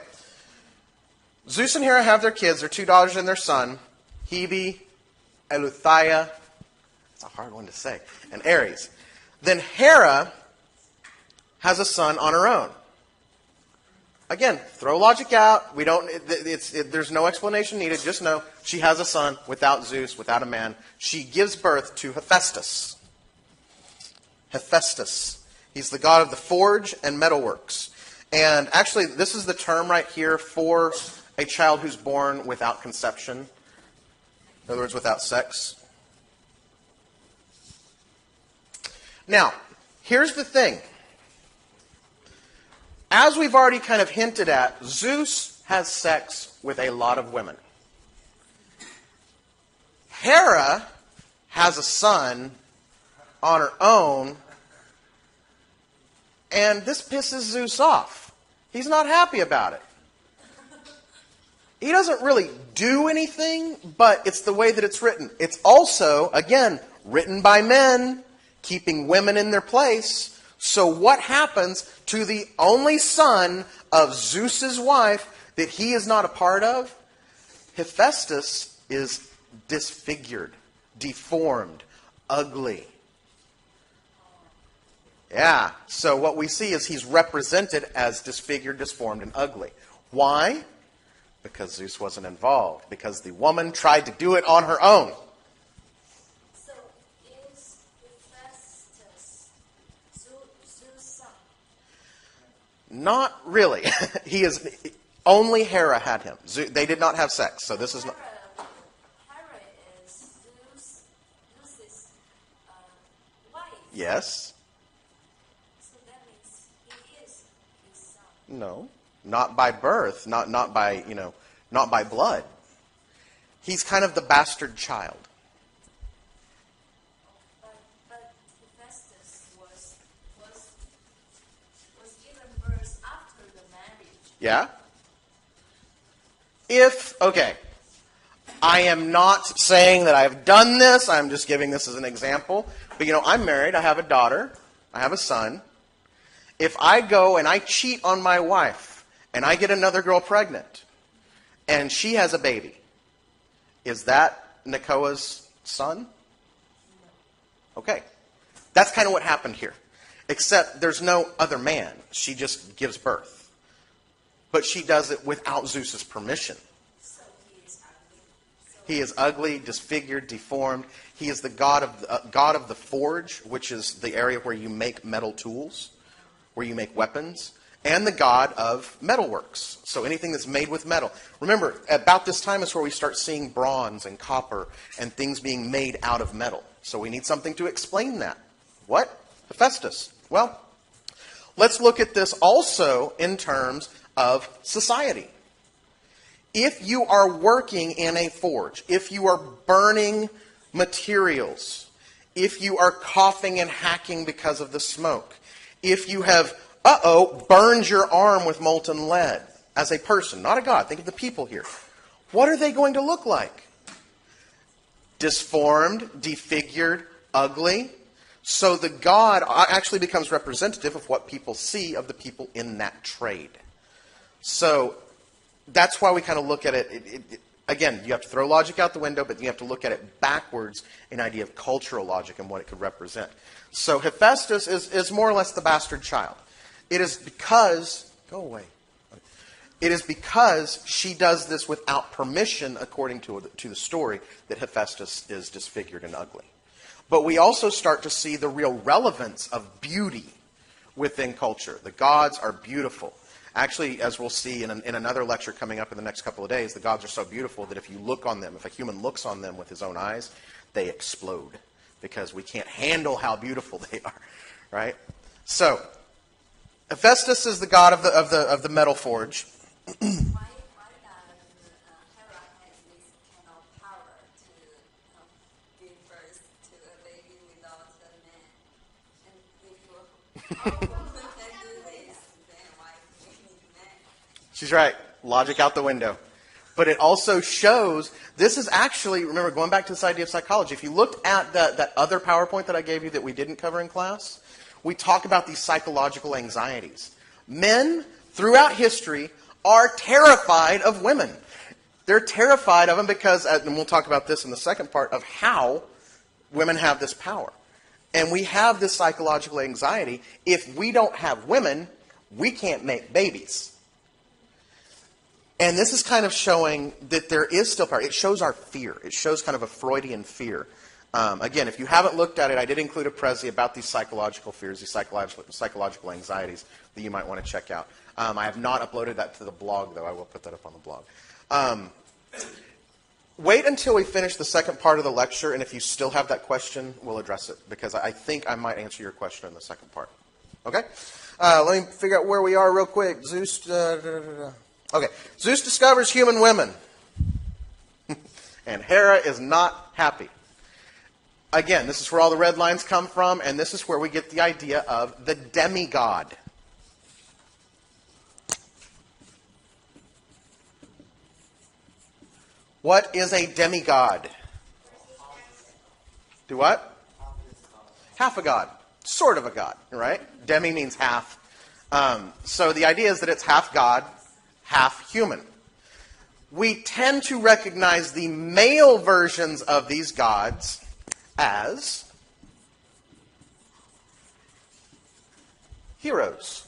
Speaker 1: Zeus and Hera have their kids, their 2 daughters and their son, Hebe, Eleutheia, it's a hard one to say, and Ares. Then Hera has a son on her own. Again, throw logic out. We don't. There's no explanation needed. Just know she has a son without Zeus, without a man. She gives birth to Hephaestus. Hephaestus. He's the god of the forge and metalworks. And actually, this is the term right here for a child who's born without conception. In other words, without sex. Now, here's the thing. As we've already kind of hinted at, Zeus has sex with a lot of women. Hera has a son on her own, and this pisses Zeus off. He's not happy about it. He doesn't really do anything, but it's the way that it's written. It's also, again, written by men, keeping women in their place. So what happens to the only son of Zeus's wife that he is not a part of? Hephaestus is disfigured, deformed, ugly. Yeah, so what we see is he's represented as disfigured, disformed, and ugly. Why? Because Zeus wasn't involved. Because the woman tried to do it on her own.
Speaker 2: So is Hephaestus Zeus' son?
Speaker 1: Not really. He is. Only Hera had him. They did not have sex, so this is not.
Speaker 2: Hera is Zeus's wife.
Speaker 1: Yes.
Speaker 2: So that means he is his son.
Speaker 1: No. Not by birth. Not by not by blood. He's kind of the bastard child.
Speaker 2: But Hephaestus was given birth after the marriage.
Speaker 1: Yeah? Okay, I am not saying that I've done this, I'm just giving this as an example. But I'm married, I have a daughter, I have a son. If I go and I cheat on my wife, and I get another girl pregnant, and she has a baby, is that Nekoa's son? Okay. That's kind of what happened here. Except there's no other man. She just gives birth. But she does it without Zeus's permission.
Speaker 2: So he is ugly.
Speaker 1: He is ugly, disfigured, deformed. He is the god of the forge, which is the area where you make metal tools, where you make weapons, and the god of metalworks. So anything that's made with metal. Remember, about this time is where we start seeing bronze and copper and things being made out of metal. So we need something to explain that. What? Hephaestus. Well, let's look at this also in terms of society. If you are working in a forge, if you are burning materials, if you are coughing and hacking because of the smoke, if you have, burned your arm with molten lead as a person, not a god, think of the people here, what are they going to look like? Disformed, defigured, ugly. So the god actually becomes representative of what people see of the people in that trade. So that's why we kind of look at it. Again, you have to throw logic out the window, but you have to look at it backwards, an idea of cultural logic and what it could represent. So Hephaestus is more or less the bastard child. It is because... Go away. It is because she does this without permission, according to the story, that Hephaestus is disfigured and ugly. But we also start to see the real relevance of beauty within culture. The gods are beautiful. Actually, as we'll see in another lecture coming up in the next couple of days, the gods are so beautiful that if you look on them, if a human looks on them with his own eyes, they explode because we can't handle how beautiful they are, right? So, Hephaestus is the god of the metal forge.
Speaker 2: Why does Hera has this kind of power to give birth to a baby without a man? And if you can do this, then why do we need men?
Speaker 1: She's right. Logic out the window. But it also shows, this is actually, remember, going back to this idea of psychology, if you looked at that other PowerPoint that I gave you that we didn't cover in class, we talk about these psychological anxieties. Men, throughout history, are terrified of women. They're terrified of them because, and we'll talk about this in the second part, of how women have this power. And we have this psychological anxiety. If we don't have women, we can't make babies. And this is kind of showing that there is still power. It shows our fear. It shows kind of a Freudian fear. Again, if you haven't looked at it, I did include a Prezi about these psychological fears, these psychological anxieties that you might want to check out. I have not uploaded that to the blog, though. I will put that up on the blog. Wait until we finish the second part of the lecture, and if you still have that question, we'll address it, because I think I might answer your question in the second part. Okay? Let me figure out where we are real quick. Zeus... Okay, Zeus discovers human women. And Hera is not happy. Again, this is where all the red lines come from, and this is where we get the idea of the demigod. What is a demigod? Do what? Half a god. Sort of a god, right? Demi means half. So the idea is that it's half god, half human. We tend to recognize the male versions of these gods as heroes.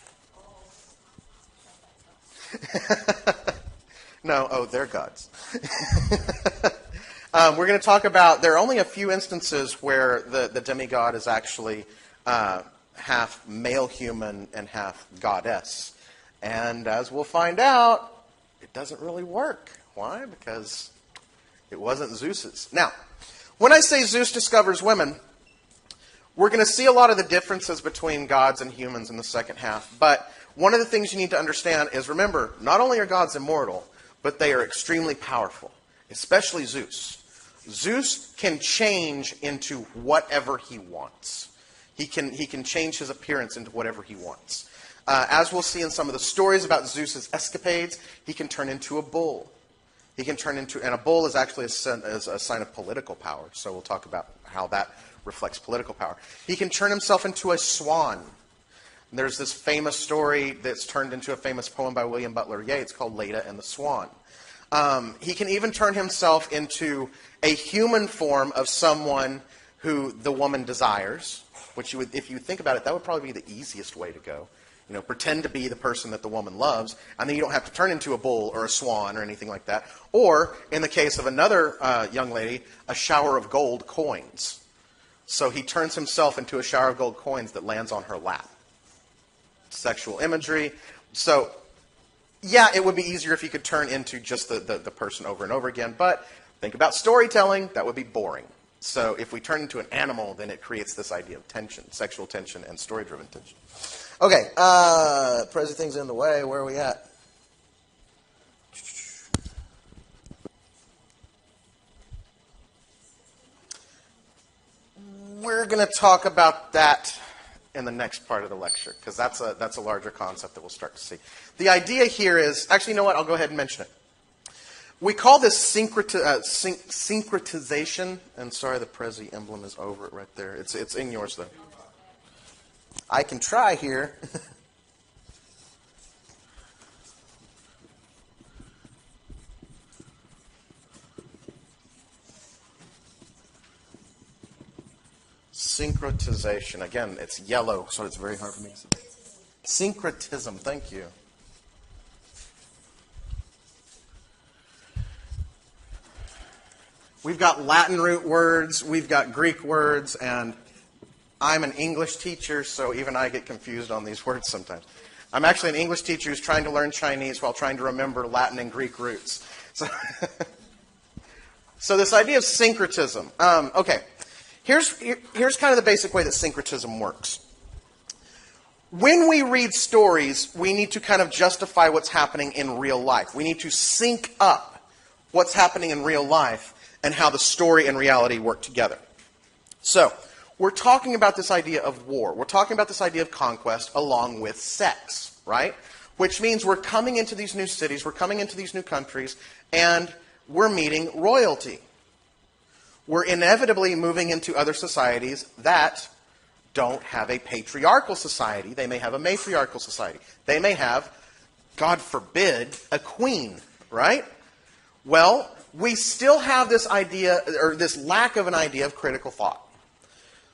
Speaker 1: No, they're gods. We're going to talk about, there are only a few instances where the demigod is actually half male human and half goddess. And as we'll find out, it doesn't really work. Why? Because it wasn't Zeus's. Now, when I say Zeus discovers women, we're going to see a lot of the differences between gods and humans in the second half. But one of the things you need to understand is, remember, not only are gods immortal, but they are extremely powerful, especially Zeus. Zeus can change into whatever he wants. He can change his appearance into whatever he wants. As we'll see in some of the stories about Zeus's escapades, he can turn into a bull. He can turn into, and a bull is actually a sign of political power. So we'll talk about how that reflects political power. He can turn himself into a swan. There's this famous story that's turned into a famous poem by William Butler Yeats called Leda and the Swan. He can even turn himself into a human form of someone who the woman desires, which if you think about it, that would probably be the easiest way to go. You know, pretend to be the person that the woman loves, and then you don't have to turn into a bull or a swan or anything like that. Or, in the case of another young lady, a shower of gold coins. So he turns himself into a shower of gold coins that lands on her lap. Sexual imagery. So, yeah, it would be easier if you could turn into just the person over and over again, but think about storytelling, that would be boring. So if we turn into an animal, then it creates this idea of tension, sexual tension and story-driven tension. Okay, Prezi things in the way. Where are we at? We're going to talk about that in the next part of the lecture, because that's a larger concept that we'll start to see. The idea here is, actually, you know what? I'll go ahead and mention it. We call this syncretization. And sorry, the Prezi emblem is over it right there. It's in yours, though. I can try here. Syncretization. Again, it's yellow, so it's very hard for me to say. Syncretism. Thank you. We've got Latin root words, we've got Greek words, and I'm an English teacher, so even I get confused on these words sometimes. I'm actually an English teacher who's trying to learn Chinese while trying to remember Latin and Greek roots. So this idea of syncretism. Okay, here's kind of the basic way that syncretism works. When we read stories, we need to kind of justify what's happening in real life. We need to sync up what's happening in real life and how the story and reality work together. So, we're talking about this idea of war. We're talking about this idea of conquest along with sex, right? Which means we're coming into these new cities, we're coming into these new countries, and we're meeting royalty. We're inevitably moving into other societies that don't have a patriarchal society. They may have a matriarchal society. They may have, God forbid, a queen, right? Well, we still have this idea, or this lack of an idea of critical thought.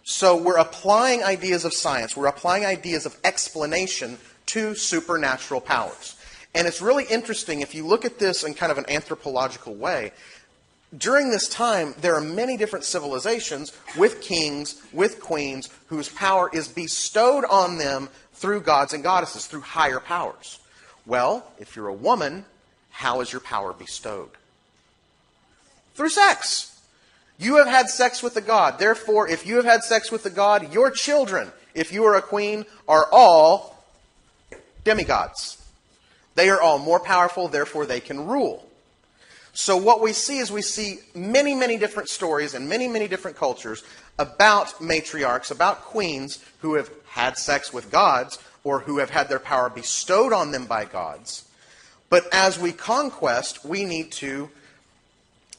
Speaker 1: So we're applying ideas of science, we're applying ideas of explanation to supernatural powers. And it's really interesting if you look at this in kind of an anthropological way. During this time, there are many different civilizations with kings, with queens, whose power is bestowed on them through gods and goddesses, through higher powers. Well, if you're a woman, how is your power bestowed? Through sex. You have had sex with a god. Therefore, if you have had sex with a god, your children, if you are a queen, are all demigods. They are all more powerful, therefore they can rule. So what we see is we see many, many different stories in many, many different cultures about matriarchs, about queens who have had sex with gods or who have had their power bestowed on them by gods. But as we conquest, we need to,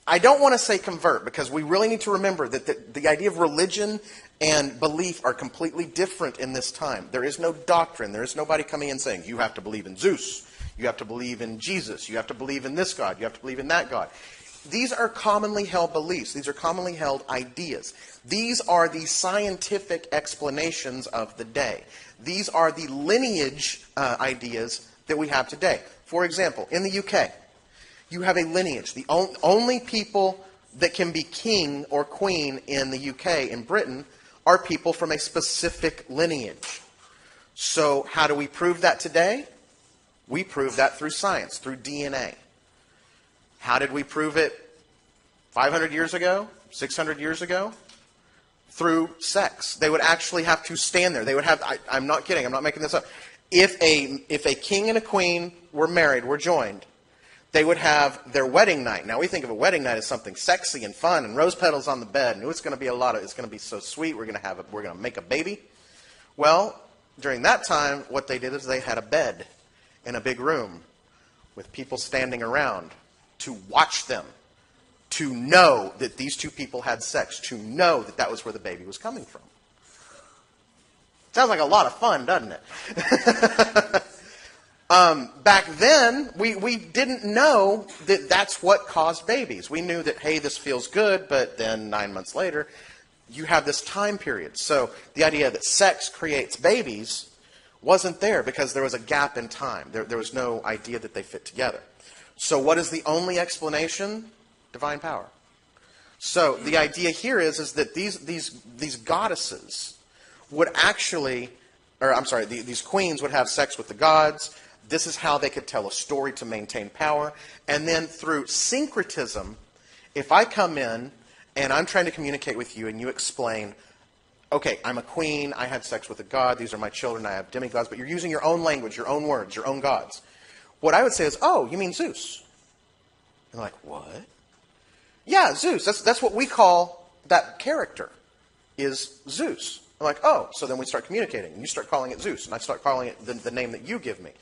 Speaker 1: I don't want to say convert, because we really need to remember that the idea of religion and belief are completely different in this time. There is no doctrine. There is nobody coming in saying, you have to believe in Zeus. You have to believe in Jesus. You have to believe in this God. You have to believe in that God. These are commonly held beliefs. These are commonly held ideas. These are the scientific explanations of the day. These are the lineage ideas that we have today. For example, in the UK, you have a lineage. The only people that can be king or queen in the UK, in Britain, are people from a specific lineage. So how do we prove that today? We prove that through science, through DNA. How did we prove it 500 years ago, 600 years ago? Through sex. They would actually have to stand there. They would have, I'm not kidding, I'm not making this up. If a king and a queen were married, were joined, they would have their wedding night. Now we think of a wedding night as something sexy and fun and rose petals on the bed. And it's going to be it's going to be so sweet. We're going to make a baby. Well, during that time, what they did is they had a bed in a big room with people standing around to watch them, to know that these two people had sex, to know that that was where the baby was coming from. Sounds like a lot of fun, doesn't it? Back then, we didn't know that that's what caused babies. We knew that, hey, this feels good, but then 9 months later, you have this time period. So the idea that sex creates babies wasn't there because there was a gap in time. There was no idea that they fit together. So what is the only explanation? Divine power. So the idea here is that these goddesses would actually, these queens would have sex with the gods. This is how they could tell a story to maintain power. And then through syncretism, if I come in and I'm trying to communicate with you and you explain, okay, I'm a queen, I had sex with a god, these are my children, I have demigods, but you're using your own language, your own words, your own gods. What I would say is, oh, you mean Zeus? And they're like, what? Yeah, Zeus. That's what we call that character, is Zeus. I'm like, oh, so then we start communicating, and you start calling it Zeus, and I start calling it the name that you give me.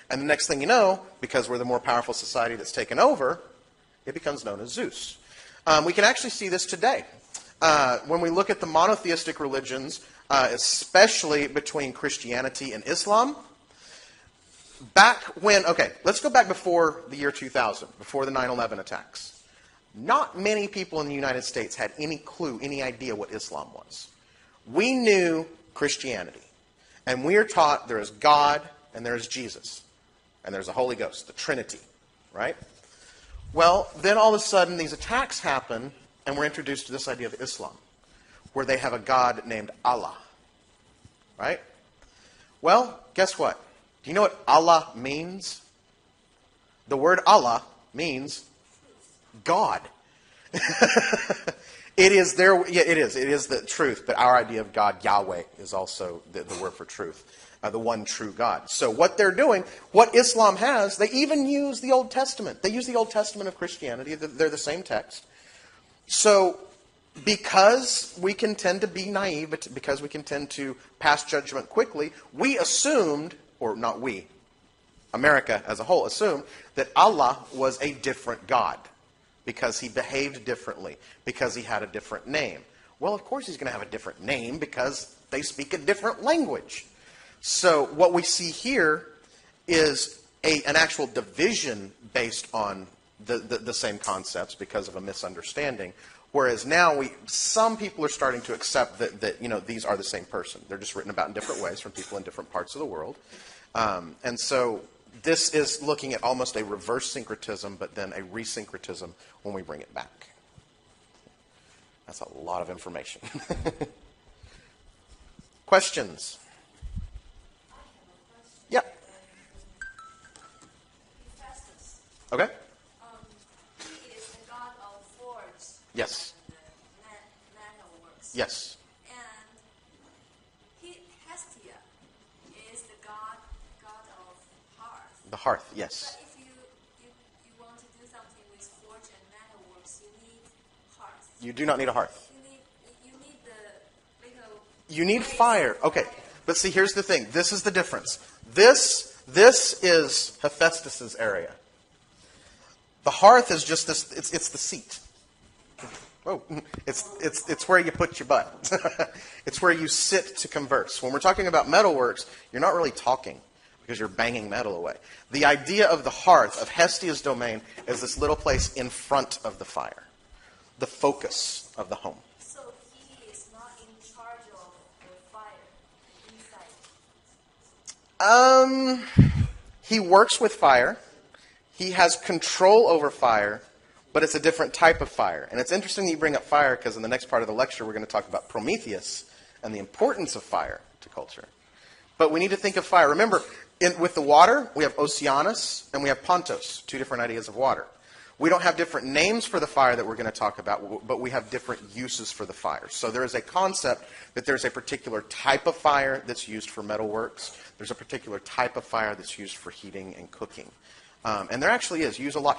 Speaker 1: And the next thing you know, because we're the more powerful society that's taken over, it becomes known as Zeus. We can actually see this today. When we look at the monotheistic religions, especially between Christianity and Islam, let's go back before the year 2000, before the 9/11 attacks. Not many people in the United States had any clue, any idea what Islam was. We knew Christianity. And we are taught there is God and there is Jesus. And there's a Holy Ghost, the Trinity, right? Well, then all of a sudden these attacks happen and we're introduced to this idea of Islam, where they have a God named Allah, right? Well, guess what? Do you know what Allah means? The word Allah means God. It is the truth, but our idea of God, Yahweh, is also the word for truth, the one true God. So what they're doing, what Islam has, they even use the Old Testament. They use the Old Testament of Christianity. They're the same text. So because we can tend to be naive, but because we can tend to pass judgment quickly, we assumed, or not we, America as a whole assumed, that Allah was a different God because he behaved differently, because he had a different name. Well, of course he's going to have a different name because they speak a different language. So what we see here is an actual division based on the same concepts because of a misunderstanding. Whereas now some people are starting to accept that these are the same person. They're just written about in different ways from people in different parts of the world. And so this is looking at almost a reverse syncretism, but then a resyncretism when we bring it back. That's a lot of information. Questions? Yeah. Okay.
Speaker 2: He is the god of forge.
Speaker 1: Yes.
Speaker 2: And metalworks.
Speaker 1: Yes.
Speaker 2: And Hestia is the god of hearth.
Speaker 1: The hearth, yes.
Speaker 2: But if you want to do something with forge and metalworks, you need hearth.
Speaker 1: You do not need a hearth.
Speaker 2: You need the little.
Speaker 1: You need fire. Okay. But see, here's the thing. This is the difference. This is Hephaestus's area. The hearth is just this. It's the seat. Oh, it's where you put your butt. It's where you sit to converse. When we're talking about metalworks, you're not really talking because you're banging metal away. The idea of the hearth, of Hestia's domain, is this little place in front of the fire, the focus of the home.
Speaker 2: So he is not in charge of the fire inside.
Speaker 1: He works with fire. He has control over fire, but it's a different type of fire. And it's interesting that you bring up fire because in the next part of the lecture we're going to talk about Prometheus and the importance of fire to culture. But we need to think of fire. Remember, with the water, we have Oceanus and we have Pontos, two different ideas of water. We don't have different names for the fire that we're going to talk about, but we have different uses for the fire. So there is a concept that there's a particular type of fire that's used for metalworks. There's a particular type of fire that's used for heating and cooking. And there actually is. You use a lot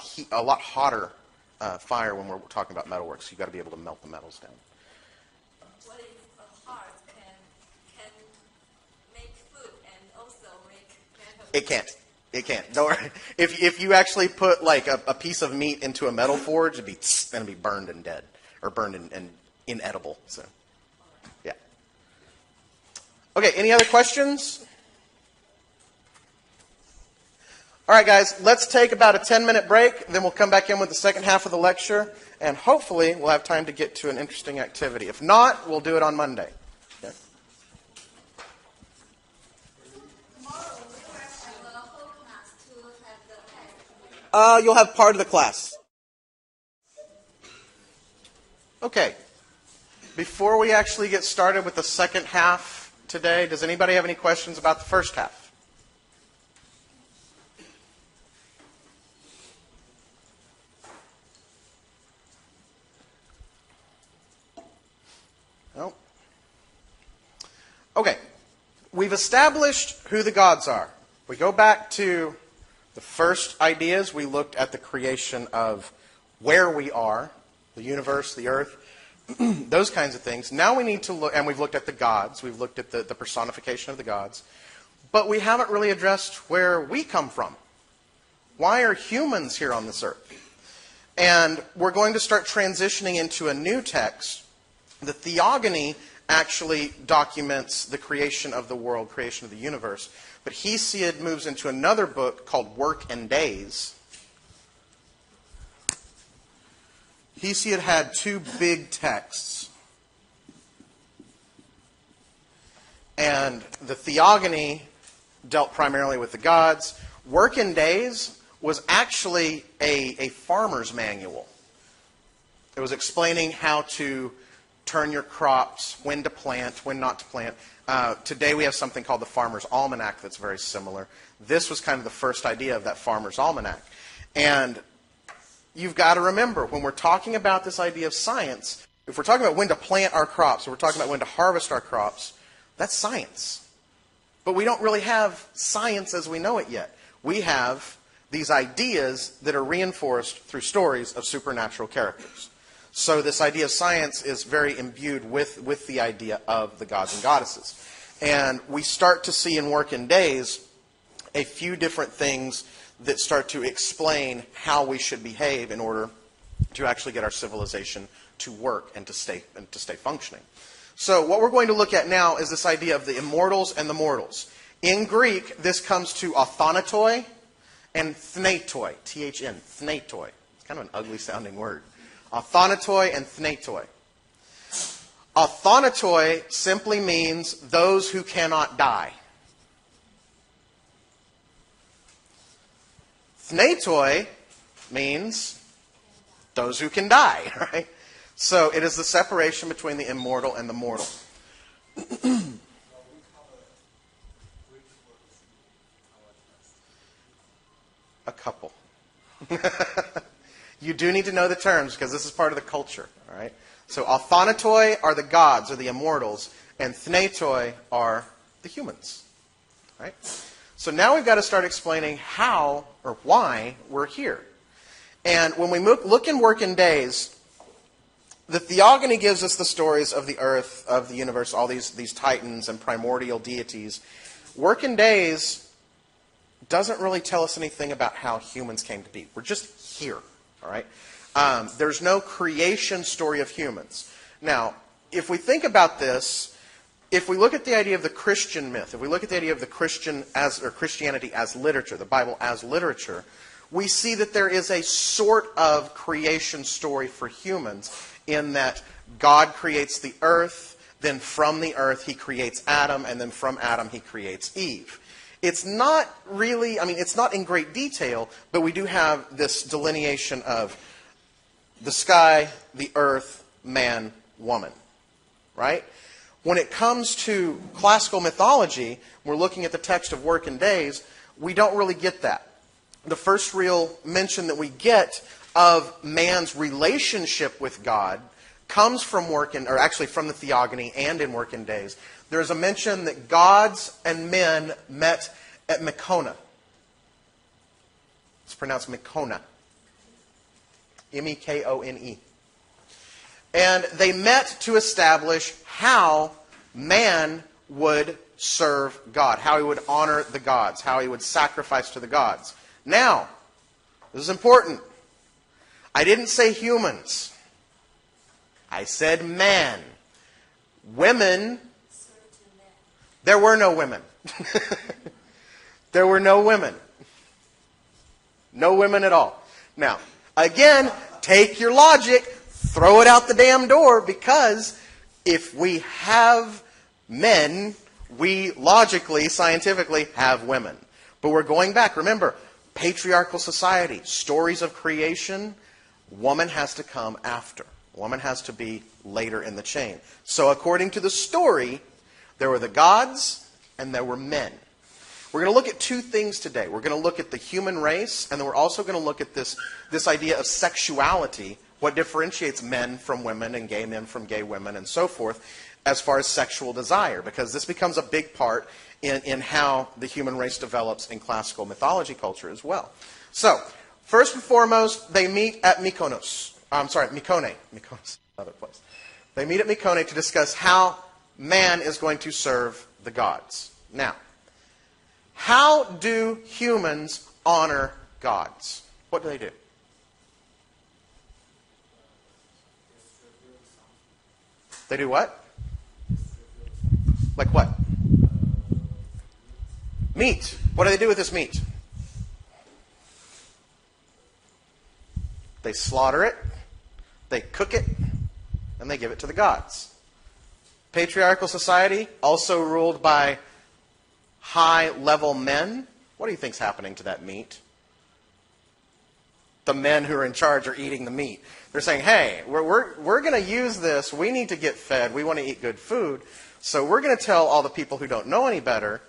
Speaker 1: hotter fire when we're talking about metalworks. You've got to be able to melt the metals down.
Speaker 2: What if a hearth can make food and also make metal?
Speaker 1: It can't. It can't. Don't worry. If you actually put like a piece of meat into a metal forge, it'd be going to be burned and dead, or burned and inedible. So, yeah. Okay. Any other questions? All right, guys. Let's take about a 10-minute break. Then we'll come back in with the second half of the lecture, and hopefully we'll have time to get to an interesting activity. If not, we'll do it on Monday. Okay? You'll have part of the class. Okay. Before we actually get started with the second half today, does anybody have any questions about the first half? No? Okay. We've established who the gods are. We go back to the first ideas. We looked at the creation of where we are, the universe, the earth, those kinds of things. Now we need to look, and we've looked at the gods. We've looked at the personification of the gods. But we haven't really addressed where we come from. Why are humans here on this earth? And we're going to start transitioning into a new text. The theogony actually documents the creation of the world, creation of the universe. But Hesiod moves into another book called Work and Days. Hesiod had two big texts. And the theogony dealt primarily with the gods. Work and Days was actually a farmer's manual. It was explaining how to turn your crops, when to plant, when not to plant. Today we have something called the Farmer's Almanac that's very similar. This was kind of the first idea of that Farmer's Almanac. And you've got to remember, when we're talking about this idea of science, if we're talking about when to plant our crops, or we're talking about when to harvest our crops, that's science. But we don't really have science as we know it yet. We have these ideas that are reinforced through stories of supernatural characters. So this idea of science is very imbued with the idea of the gods and goddesses. And we start to see in Work and Days a few different things that start to explain how we should behave in order to actually get our civilization to work and to stay functioning. So what we're going to look at now is this idea of the immortals and the mortals. In Greek, this comes to authonatoi and thnatoi, T-H-N, thnatoi. It's kind of an ugly sounding word. Authonatoi and thnatoi. Authonatoi simply means those who cannot die. Thnatoi means those who can die, right? So it is the separation between the immortal and the mortal. A couple. You do need to know the terms because this is part of the culture. All right. So authonatoi are the gods or the immortals, and thnatoi are the humans. All right. So now we've got to start explaining how or why we're here. And when we look in Work and Days, the theogony gives us the stories of the earth, of the universe, all these titans and primordial deities. Work and Days doesn't really tell us anything about how humans came to be. We're just here. All right? There's no creation story of humans. Now, if we think about this, if we look at the idea of the Christian myth, if we look at the idea of the Christianity as literature, the Bible as literature, we see that there is a sort of creation story for humans in that God creates the earth, then from the earth he creates Adam, and then from Adam he creates Eve. It's not really, it's not in great detail, but we do have this delineation of the sky, the earth, man, woman, right? When it comes to classical mythology, we're looking at the text of Work and Days, we don't really get that. The first real mention that we get of man's relationship with God comes from from the theogony and in Work and Days. There's a mention that gods and men met at Mekona. It's pronounced Mekona. M-E-K-O-N-E. And they met to establish how man would serve God, how he would honor the gods, how he would sacrifice to the gods. Now, this is important. I didn't say humans. I said man. Women. There were no women. There were no women. No women at all. Now, again, take your logic, throw it out the damn door, because if we have men, we logically, scientifically have women. But we're going back. Remember, patriarchal society, stories of creation, woman has to come after. Woman has to be later in the chain. So according to the story, there were the gods and there were men. We're going to look at two things today. We're going to look at the human race, and then we're also going to look at this idea of sexuality, what differentiates men from women and gay men from gay women and so forth, as far as sexual desire, because this becomes a big part in how the human race develops in classical mythology culture as well. So, first and foremost, they meet at Mykonos. Mykone. Mykonos, another place. They meet at Mykone to discuss how man is going to serve the gods. Now, how do humans honor gods? What do they do? They do what? Like what? Meat. What do they do with this meat? They slaughter it, they cook it, and they give it to the gods. Patriarchal society, also ruled by high-level men. What do you think's happening to that meat? The men who are in charge are eating the meat. They're saying, hey, we're going to use this. We need to get fed. We want to eat good food. So we're going to tell all the people who don't know any better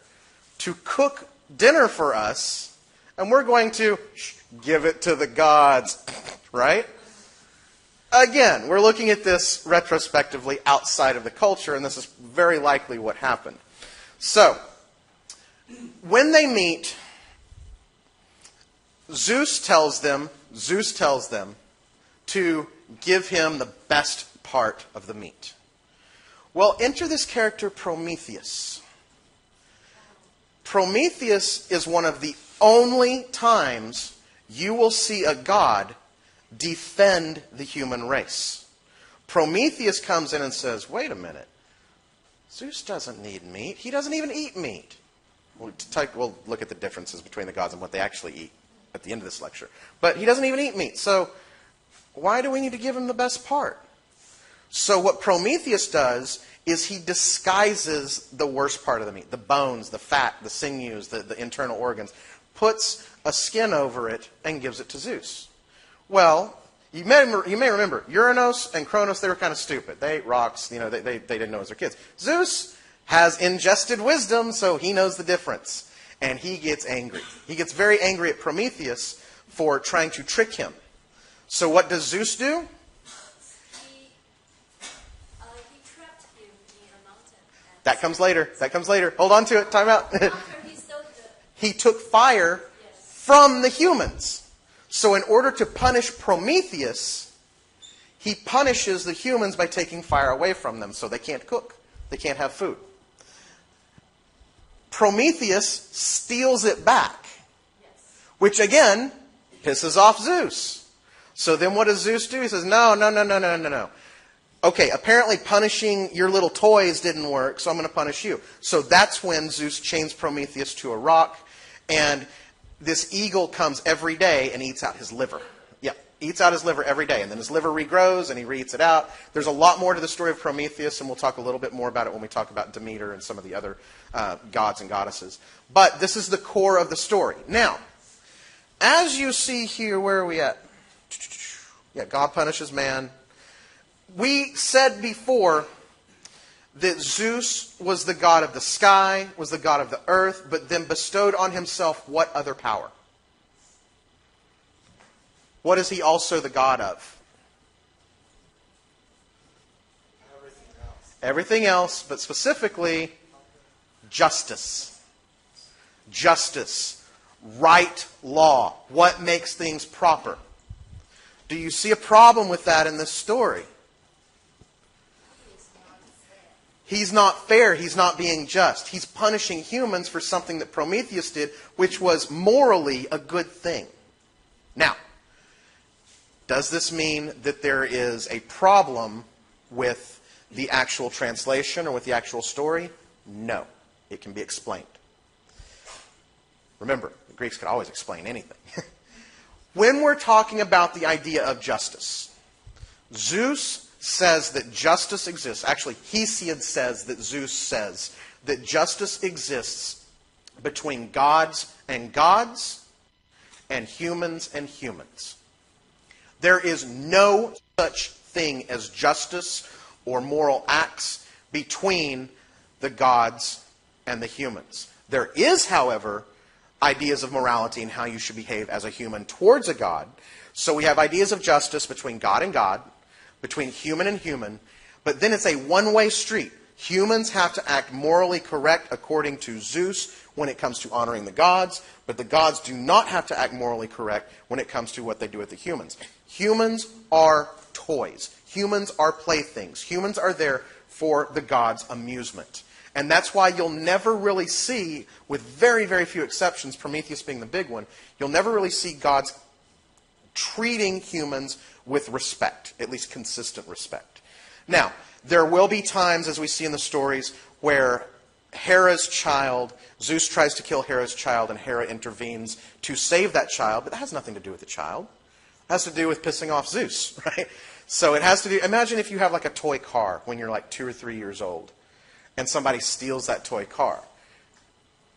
Speaker 1: to cook dinner for us, and we're going to give it to the gods. Right? Again, we're looking at this retrospectively outside of the culture, and this is very likely what happened. So, when they meet, Zeus tells them to give him the best part of the meat. Well, enter this character Prometheus. Prometheus is one of the only times you will see a god defend the human race. Prometheus comes in and says, wait a minute. Zeus doesn't need meat. He doesn't even eat meat. We'll look at the differences between the gods and what they actually eat at the end of this lecture. But he doesn't even eat meat. So why do we need to give him the best part? So what Prometheus does is he disguises the worst part of the meat, the bones, the fat, the sinews, the internal organs, puts a skin over it and gives it to Zeus. Well, you may remember, Uranus and Kronos, they were kind of stupid. They ate rocks, they didn't know as their kids. Zeus has ingested wisdom, so he knows the difference. And he gets angry. He gets very angry at Prometheus for trying to trick him. So what does Zeus do?
Speaker 2: He trapped him in a mountain.
Speaker 1: That comes later. Hold on to it. Time out.
Speaker 2: After he sowed
Speaker 1: He took fire from the humans. So in order to punish Prometheus, he punishes the humans by taking fire away from them so they can't cook. They can't have food. Prometheus steals it back, which again pisses off Zeus. So then what does Zeus do? He says, no. Okay, apparently punishing your little toys didn't work, so I'm going to punish you. So that's when Zeus chains Prometheus to a rock, and this eagle comes every day and eats out his liver. Yeah, eats out his liver every day. And then his liver regrows and he re-eats it out. There's a lot more to the story of Prometheus, and we'll talk a little bit more about it when we talk about Demeter and some of the other gods and goddesses. But this is the core of the story. Now, as you see here, where are we at? Yeah, God punishes man. We said before that Zeus was the god of the sky, was the god of the earth, but then bestowed on himself what other power? What is he also the god of? Everything else, but specifically justice. Justice. Right law. What makes things proper? Do you see a problem with that in this story? He's not fair. He's not being just. He's punishing humans for something that Prometheus did, which was morally a good thing. Now, does this mean that there is a problem with the actual translation or with the actual story? No. It can be explained. Remember, the Greeks could always explain anything. When we're talking about the idea of justice, Zeus says that justice exists. Actually, Hesiod says that Zeus says that justice exists between gods and humans and humans. There is no such thing as justice or moral acts between the gods and the humans. There is, however, ideas of morality and how you should behave as a human towards a god. So we have ideas of justice between God and God, between human and human, but then it's a one-way street. Humans have to act morally correct according to Zeus when it comes to honoring the gods, but the gods do not have to act morally correct when it comes to what they do with the humans. Humans are toys. Humans are playthings. Humans are there for the gods' amusement. And that's why you'll never really see, with very, very few exceptions, Prometheus being the big one, you'll never really see gods treating humans with respect, at least consistent respect. Now, there will be times, as we see in the stories, where Hera's child, Zeus tries to kill Hera's child, and Hera intervenes to save that child, but that has nothing to do with the child. It has to do with pissing off Zeus, right? So it has to do, imagine if you have like a toy car when you're like 2 or 3 years old, and somebody steals that toy car.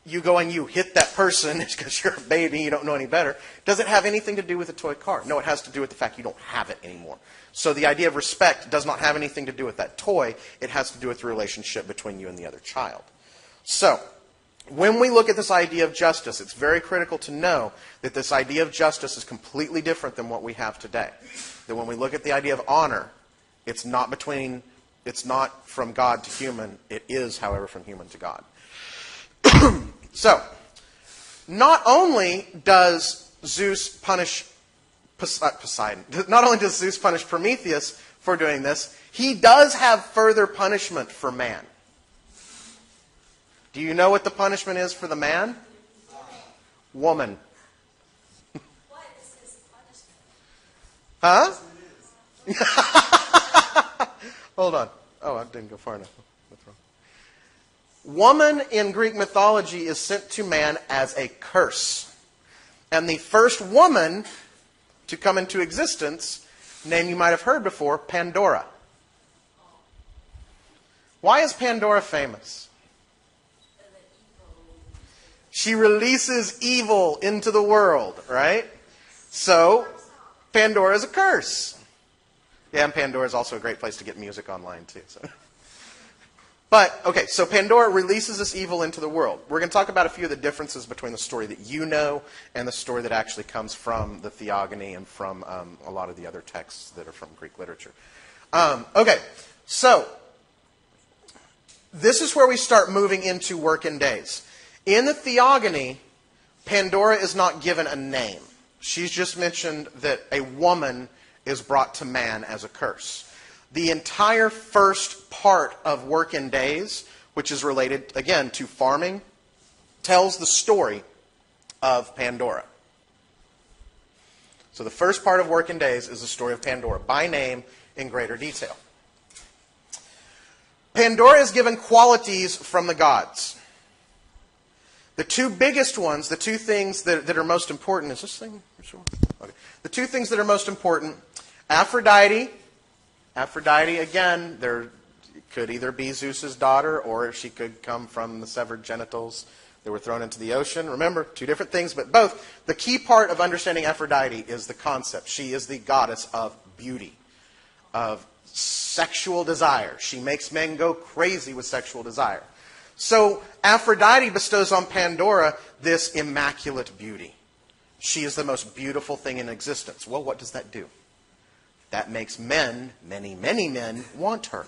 Speaker 1: You go and you hit that person because you're a baby, you don't know any better. Does it have anything to do with the toy car? No, it has to do with the fact you don't have it anymore. So the idea of respect does not have anything to do with that toy. It has to do with the relationship between you and the other child. So, when we look at this idea of justice, it's very critical to know that this idea of justice is completely different than what we have today. That when we look at the idea of honor, it's not from God to human. It is, however, from human to God. So, not only does Zeus punish Poseidon, not only does Zeus punish Prometheus for doing this, he does have further punishment for man. Do you know what the punishment is for the man? Woman.
Speaker 2: What is his punishment?
Speaker 1: Huh? Hold on. Oh, I didn't go far enough. What's wrong? Woman in Greek mythology is sent to man as a curse. And the first woman to come into existence, name you might have heard before, Pandora. Why is Pandora famous? She releases evil into the world, right? So, Pandora is a curse. Yeah, and Pandora is also a great place to get music online, too. So. But, okay, so Pandora releases this evil into the world. We're going to talk about a few of the differences between the story that you know and the story that actually comes from the Theogony and from a lot of the other texts that are from Greek literature. Okay, so this is where we start moving into working days. In the Theogony, Pandora is not given a name. She's just mentioned that a woman is brought to man as a curse. The entire first part of Working Days, which is related, again, to farming, tells the story of Pandora. So the first part of Working Days is the story of Pandora, by name, in greater detail. Pandora is given qualities from the gods. The two biggest ones, the two things that are most important, is this thing? Sure. Okay. The two things that are most important, Aphrodite, again, there could either be Zeus's daughter or she could come from the severed genitals that were thrown into the ocean. Remember, two different things, but both. The key part of understanding Aphrodite is the concept. She is the goddess of beauty, of sexual desire. She makes men go crazy with sexual desire. So Aphrodite bestows on Pandora this immaculate beauty. She is the most beautiful thing in existence. Well, what does that do? That makes men, many, many men, want her.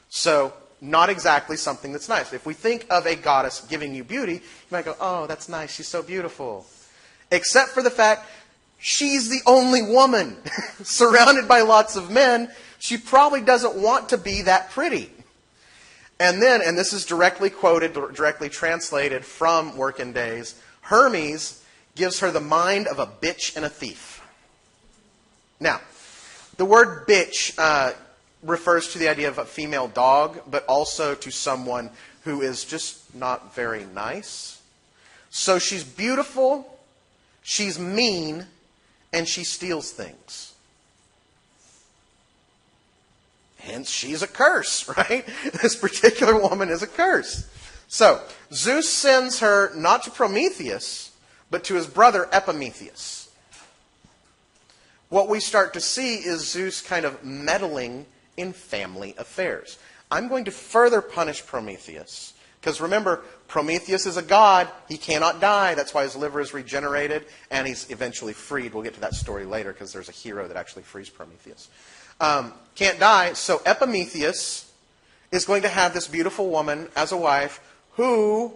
Speaker 1: So, not exactly something that's nice. If we think of a goddess giving you beauty, you might go, oh, that's nice, she's so beautiful. Except for the fact she's the only woman surrounded by lots of men. She probably doesn't want to be that pretty. And then, and this is directly quoted, directly translated from Working Days, Hermes gives her the mind of a bitch and a thief. Now, the word bitch refers to the idea of a female dog, but also to someone who is just not very nice. So she's beautiful, she's mean, and she steals things. Hence, she's a curse, right? This particular woman is a curse. So, Zeus sends her not to Prometheus, but to his brother Epimetheus. What we start to see is Zeus kind of meddling in family affairs. I'm going to further punish Prometheus. Because remember, Prometheus is a god. He cannot die. That's why his liver is regenerated, and he's eventually freed. We'll get to that story later, because there's a hero that actually frees Prometheus. Can't die, so Epimetheus is going to have this beautiful woman as a wife who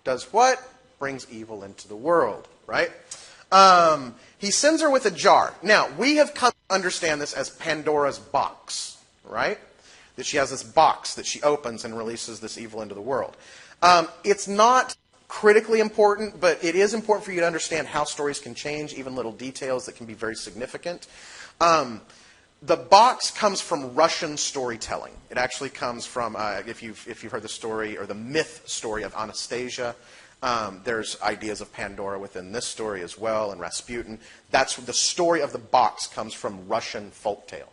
Speaker 1: does what? Brings evil into the world, right? He sends her with a jar. Now, we have come to understand this as Pandora's box, right? That she has this box that she opens and releases this evil into the world. It's not critically important, but it is important for you to understand how stories can change, even little details that can be very significant. The box comes from Russian storytelling. It actually comes from, if you've heard the story or the myth story of Anastasia, there's ideas of Pandora within this story as well, and Rasputin. That's the story of the box comes from Russian folktale.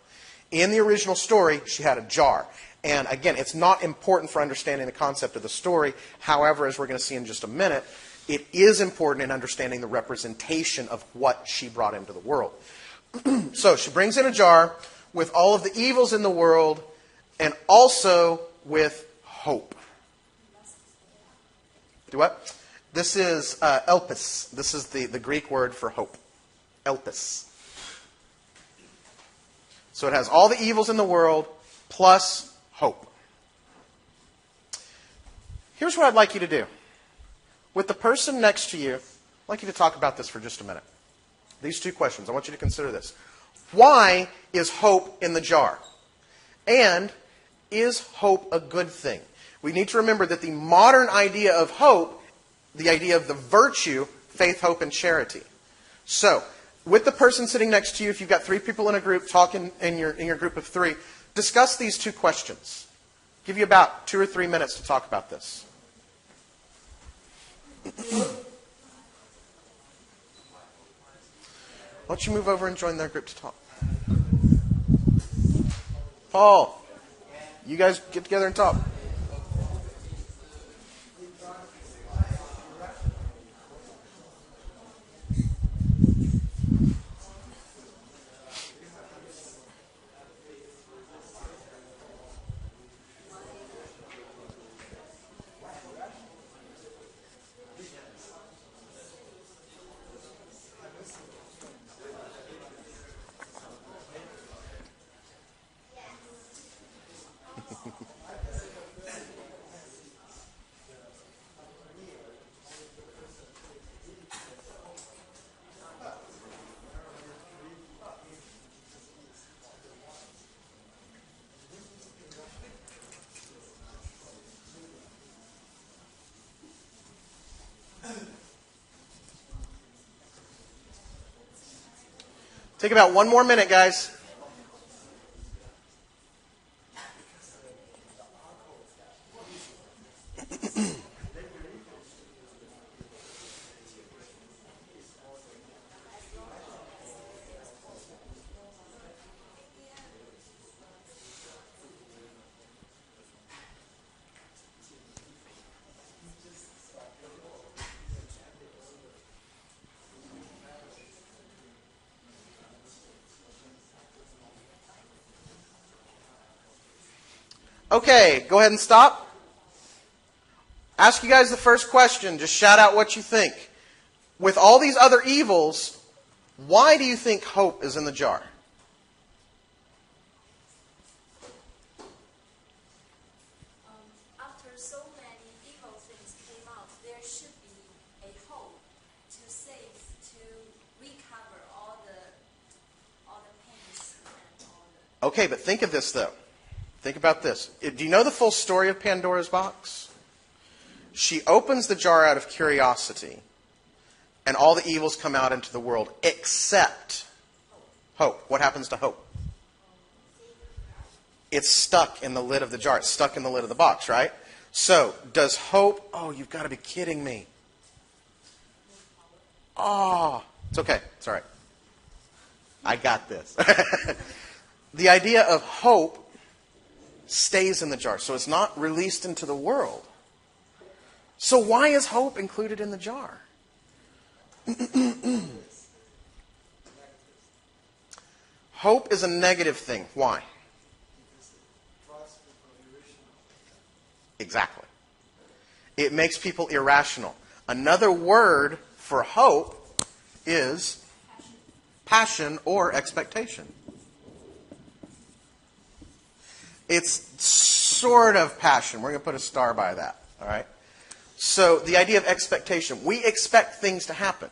Speaker 1: In the original story, she had a jar. And again, it's not important for understanding the concept of the story. However, as we're going to see in just a minute, it is important in understanding the representation of what she brought into the world. So she brings in a jar with all of the evils in the world and also with hope. Do what? This is elpis. This is the Greek word for hope. Elpis. So it has all the evils in the world plus hope. Here's what I'd like you to do. With the person next to you, I'd like you to talk about this for just a minute. These two questions. I want you to consider this. Why is hope in the jar? And is hope a good thing? We need to remember that the modern idea of hope, the idea of the virtue, faith, hope, and charity. So, with the person sitting next to you, if you've got 3 people in a group, talking in your group of 3, discuss these 2 questions. Give you about 2 or 3 minutes to talk about this. Why don't you move over and join their group to talk? Paul, you guys get together and talk. Take about 1 more minute, guys. Okay, go ahead and stop. Ask you guys the first question. Just shout out what you think. With all these other evils, why do you think hope is in the jar?
Speaker 2: After so many evil things came out, there should be a hope to save, to recover all the pains and all the...
Speaker 1: Okay, but think of this, though. Think about this. Do you know the full story of Pandora's box? She opens the jar out of curiosity, and all the evils come out into the world, except hope. What happens to hope? It's stuck in the lid of the jar. It's stuck in the lid of the box, right? So, does hope... Oh, you've got to be kidding me. Oh, it's okay. It's all right. I got this. The idea of hope stays in the jar, so it's not released into the world. So why is hope included in the jar? Hope is a negative thing. Why? Exactly. It makes people irrational. Another word for hope is passion or expectation. It's sort of passion. We're going to put a star by that. All right? So the idea of expectation. We expect things to happen.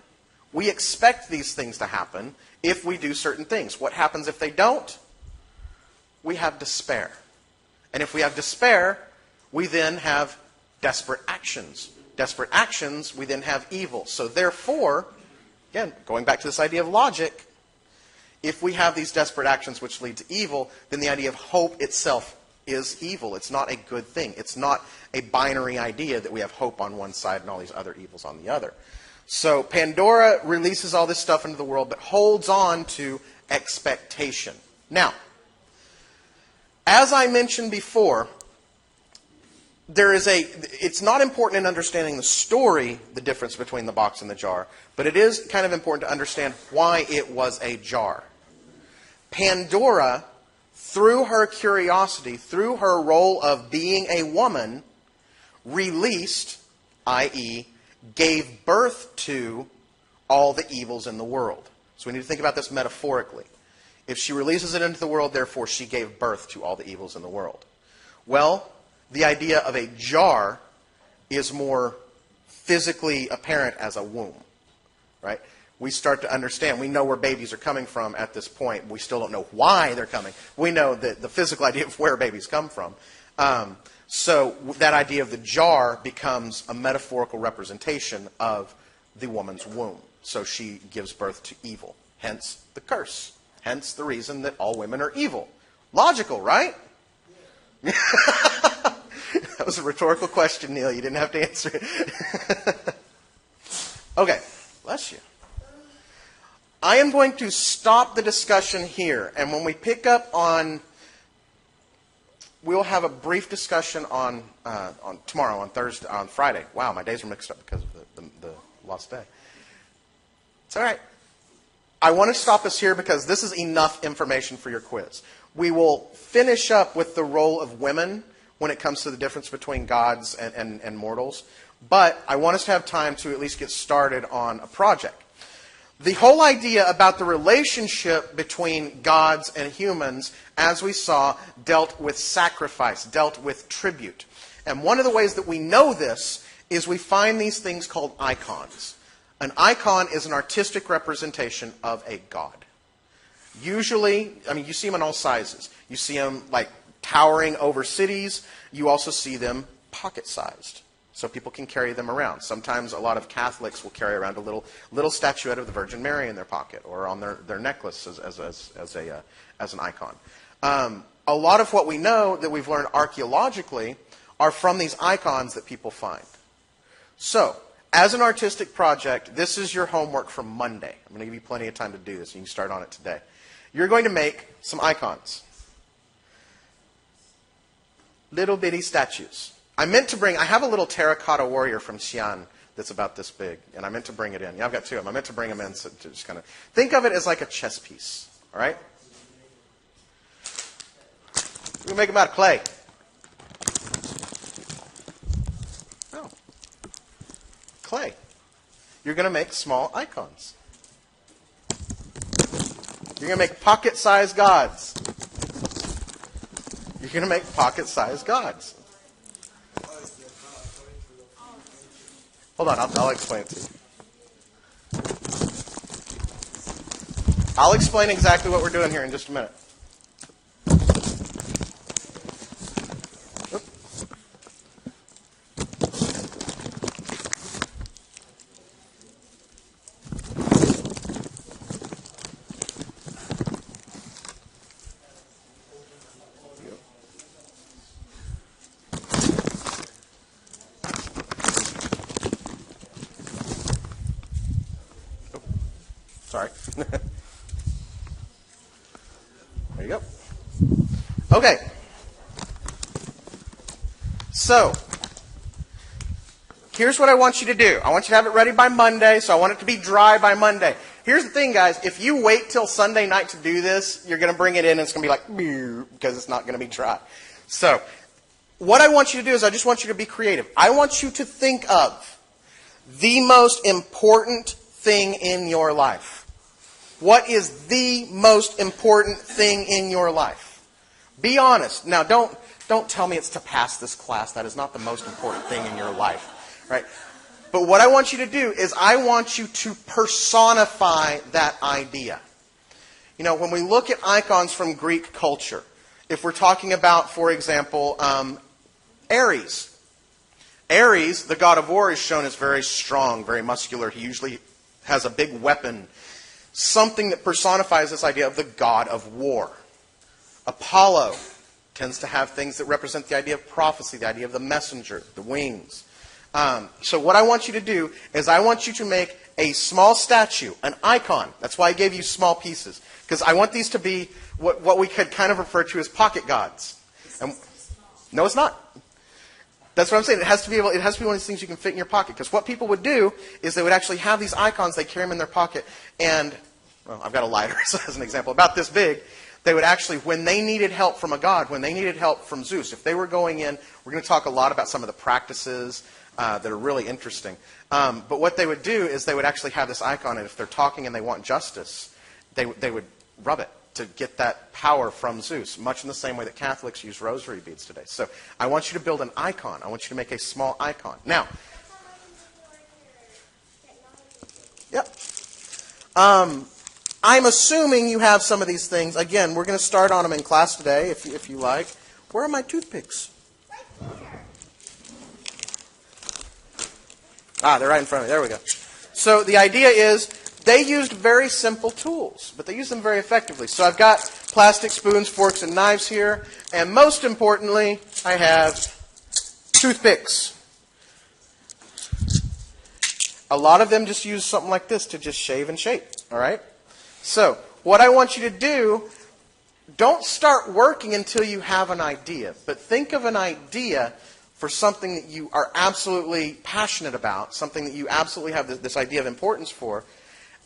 Speaker 1: We expect these things to happen if we do certain things. What happens if they don't? We have despair. And if we have despair, we then have desperate actions. Desperate actions, we then have evil. So therefore, again, going back to this idea of logic, If we have these desperate actions which lead to evil, then the idea of hope itself is evil. It's not a good thing. It's not a binary idea that we have hope on one side and all these other evils on the other. So Pandora releases all this stuff into the world, but holds on to expectation. Now, as I mentioned before, it's not important in understanding the story, the difference between the box and the jar, but it is kind of important to understand why it was a jar. Pandora, through her curiosity, through her role of being a woman, released, i.e., gave birth to all the evils in the world. So we need to think about this metaphorically. If she releases it into the world, therefore she gave birth to all the evils in the world. Well, the idea of a jar is more physically apparent as a womb, right? We start to understand. We know where babies are coming from at this point. We still don't know why they're coming. We know that the physical idea of where babies come from. So that idea of the jar becomes a metaphorical representation of the woman's womb. So she gives birth to evil, hence the curse. Hence the reason that all women are evil. Logical, right? That was a rhetorical question, Neil. You didn't have to answer it. Okay, bless you. I am going to stop the discussion here. And when we pick up on... We'll have a brief discussion on tomorrow, on Thursday, on Friday. Wow, my days are mixed up because of the lost day. It's all right. I want to stop us here because this is enough information for your quiz. We will finish up with the role of women when it comes to the difference between gods and mortals. But I want us to have time to at least get started on a project. The whole idea about the relationship between gods and humans, as we saw, dealt with sacrifice, dealt with tribute. And one of the ways that we know this is we find these things called icons. An icon is an artistic representation of a god. Usually, I mean, you see them in all sizes. You see them like towering over cities. You also see them pocket-sized, so people can carry them around. Sometimes a lot of Catholics will carry around a little statuette of the Virgin Mary in their pocket or on their necklace as an icon. A lot of what we know that we've learned archaeologically are from these icons that people find. So, as an artistic project, this is your homework for Monday. I'm going to give you plenty of time to do this. You can start on it today. You're going to make some icons. Little bitty statues. I have a little terracotta warrior from Xi'an that's about this big, and I meant to bring it in. Yeah, I've got two of them. I meant to bring them in to just kind of think of it as like a chess piece. All right? We're going to make them out of clay. Oh. Clay. You're going to make small icons. You're going to make pocket-sized gods. You're going to make pocket-sized gods. Hold on, I'll explain it to you. I'll explain exactly what we're doing here in just a minute. Sorry. There you go. Okay. So, here's what I want you to do. I want you to have it ready by Monday, so I want it to be dry by Monday. Here's the thing, guys. If you wait till Sunday night to do this, you're going to bring it in and it's going to be like, because it's not going to be dry. So, what I want you to do is I just want you to be creative. I want you to think of the most important thing in your life. What is the most important thing in your life? Be honest. Now, don't tell me it's to pass this class. That is not the most important thing in your life, right? But what I want you to do is I want you to personify that idea. You know, when we look at icons from Greek culture, if we're talking about, for example, Ares. Ares, the god of war, is shown as very strong, very muscular. He usually has a big weapon. something that personifies this idea of the god of war. Apollo tends to have things that represent the idea of prophecy, the idea of the messenger, the wings. So what I want you to do is I want you to make a small statue, an icon. That's why I gave you small pieces. Because I want these to be what we could kind of refer to as pocket gods. And, no, it's not. That's what I'm saying. It has to be one of these things you can fit in your pocket. Because what people would do is they would actually have these icons, they carry them in their pocket, and, well, I've got a lighter as an example, about this big. They would actually, when they needed help from a god, when they needed help from Zeus, if they were going in, we're going to talk a lot about some of the practices that are really interesting. But what they would do is they would actually have this icon, and if they're talking and they want justice, they would rub it to get that power from Zeus, much in the same way that Catholics use rosary beads today. So I want you to build an icon. I want you to make a small icon. Now, yep. I'm assuming you have some of these things. Again, we're going to start on them in class today, if you like. Where are my toothpicks? They're right in front of me. There we go. So the idea is they used very simple tools, but they used them very effectively. So I've got plastic spoons, forks, and knives here. And most importantly, I have toothpicks. A lot of them just use something like this to just shave and shape. All right? So what I want you to do, don't start working until you have an idea. But think of an idea for something that you are absolutely passionate about, something that you absolutely have this idea of importance for,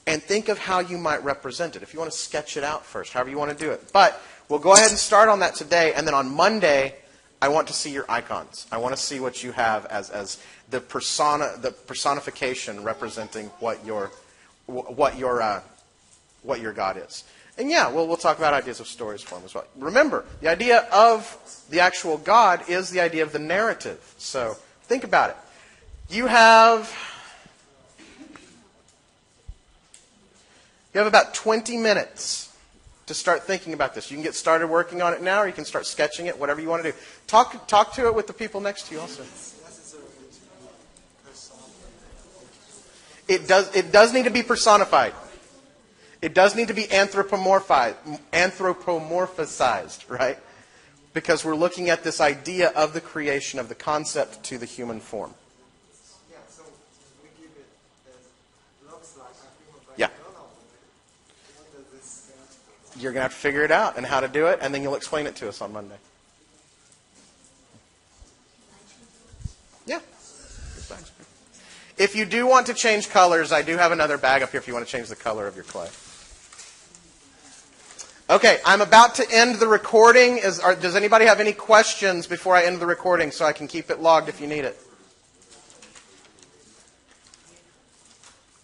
Speaker 1: and think of how you might represent it. If you want to sketch it out first, however you want to do it. But we'll go ahead and start on that today, and then on Monday, I want to see your icons. I want to see what you have as the personification representing what your God is. And yeah, we'll talk about ideas of stories for them as well. Remember, the idea of the actual God is the idea of the narrative. So think about it. You have about 20 minutes to start thinking about this. You can get started working on it now, or you can start sketching it, whatever you want to do. Talk to it with the people next to you also. It does need to be personified. It does need to be anthropomorphized, right? Because we're looking at this idea of the creation of the concept to the human form.
Speaker 3: Yeah, so we give it looks like a human, but
Speaker 1: Yeah.
Speaker 3: I don't know what does this stand for.
Speaker 1: You're going to have to figure it out and how to do it, and then you'll explain it to us on Monday. Yeah. If you do want to change colors, I do have another bag up here if you want to change the color of your clay. Okay, I'm about to end the recording. Does anybody have any questions before I end the recording so I can keep it logged if you need it?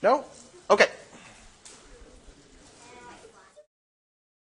Speaker 1: No? Okay.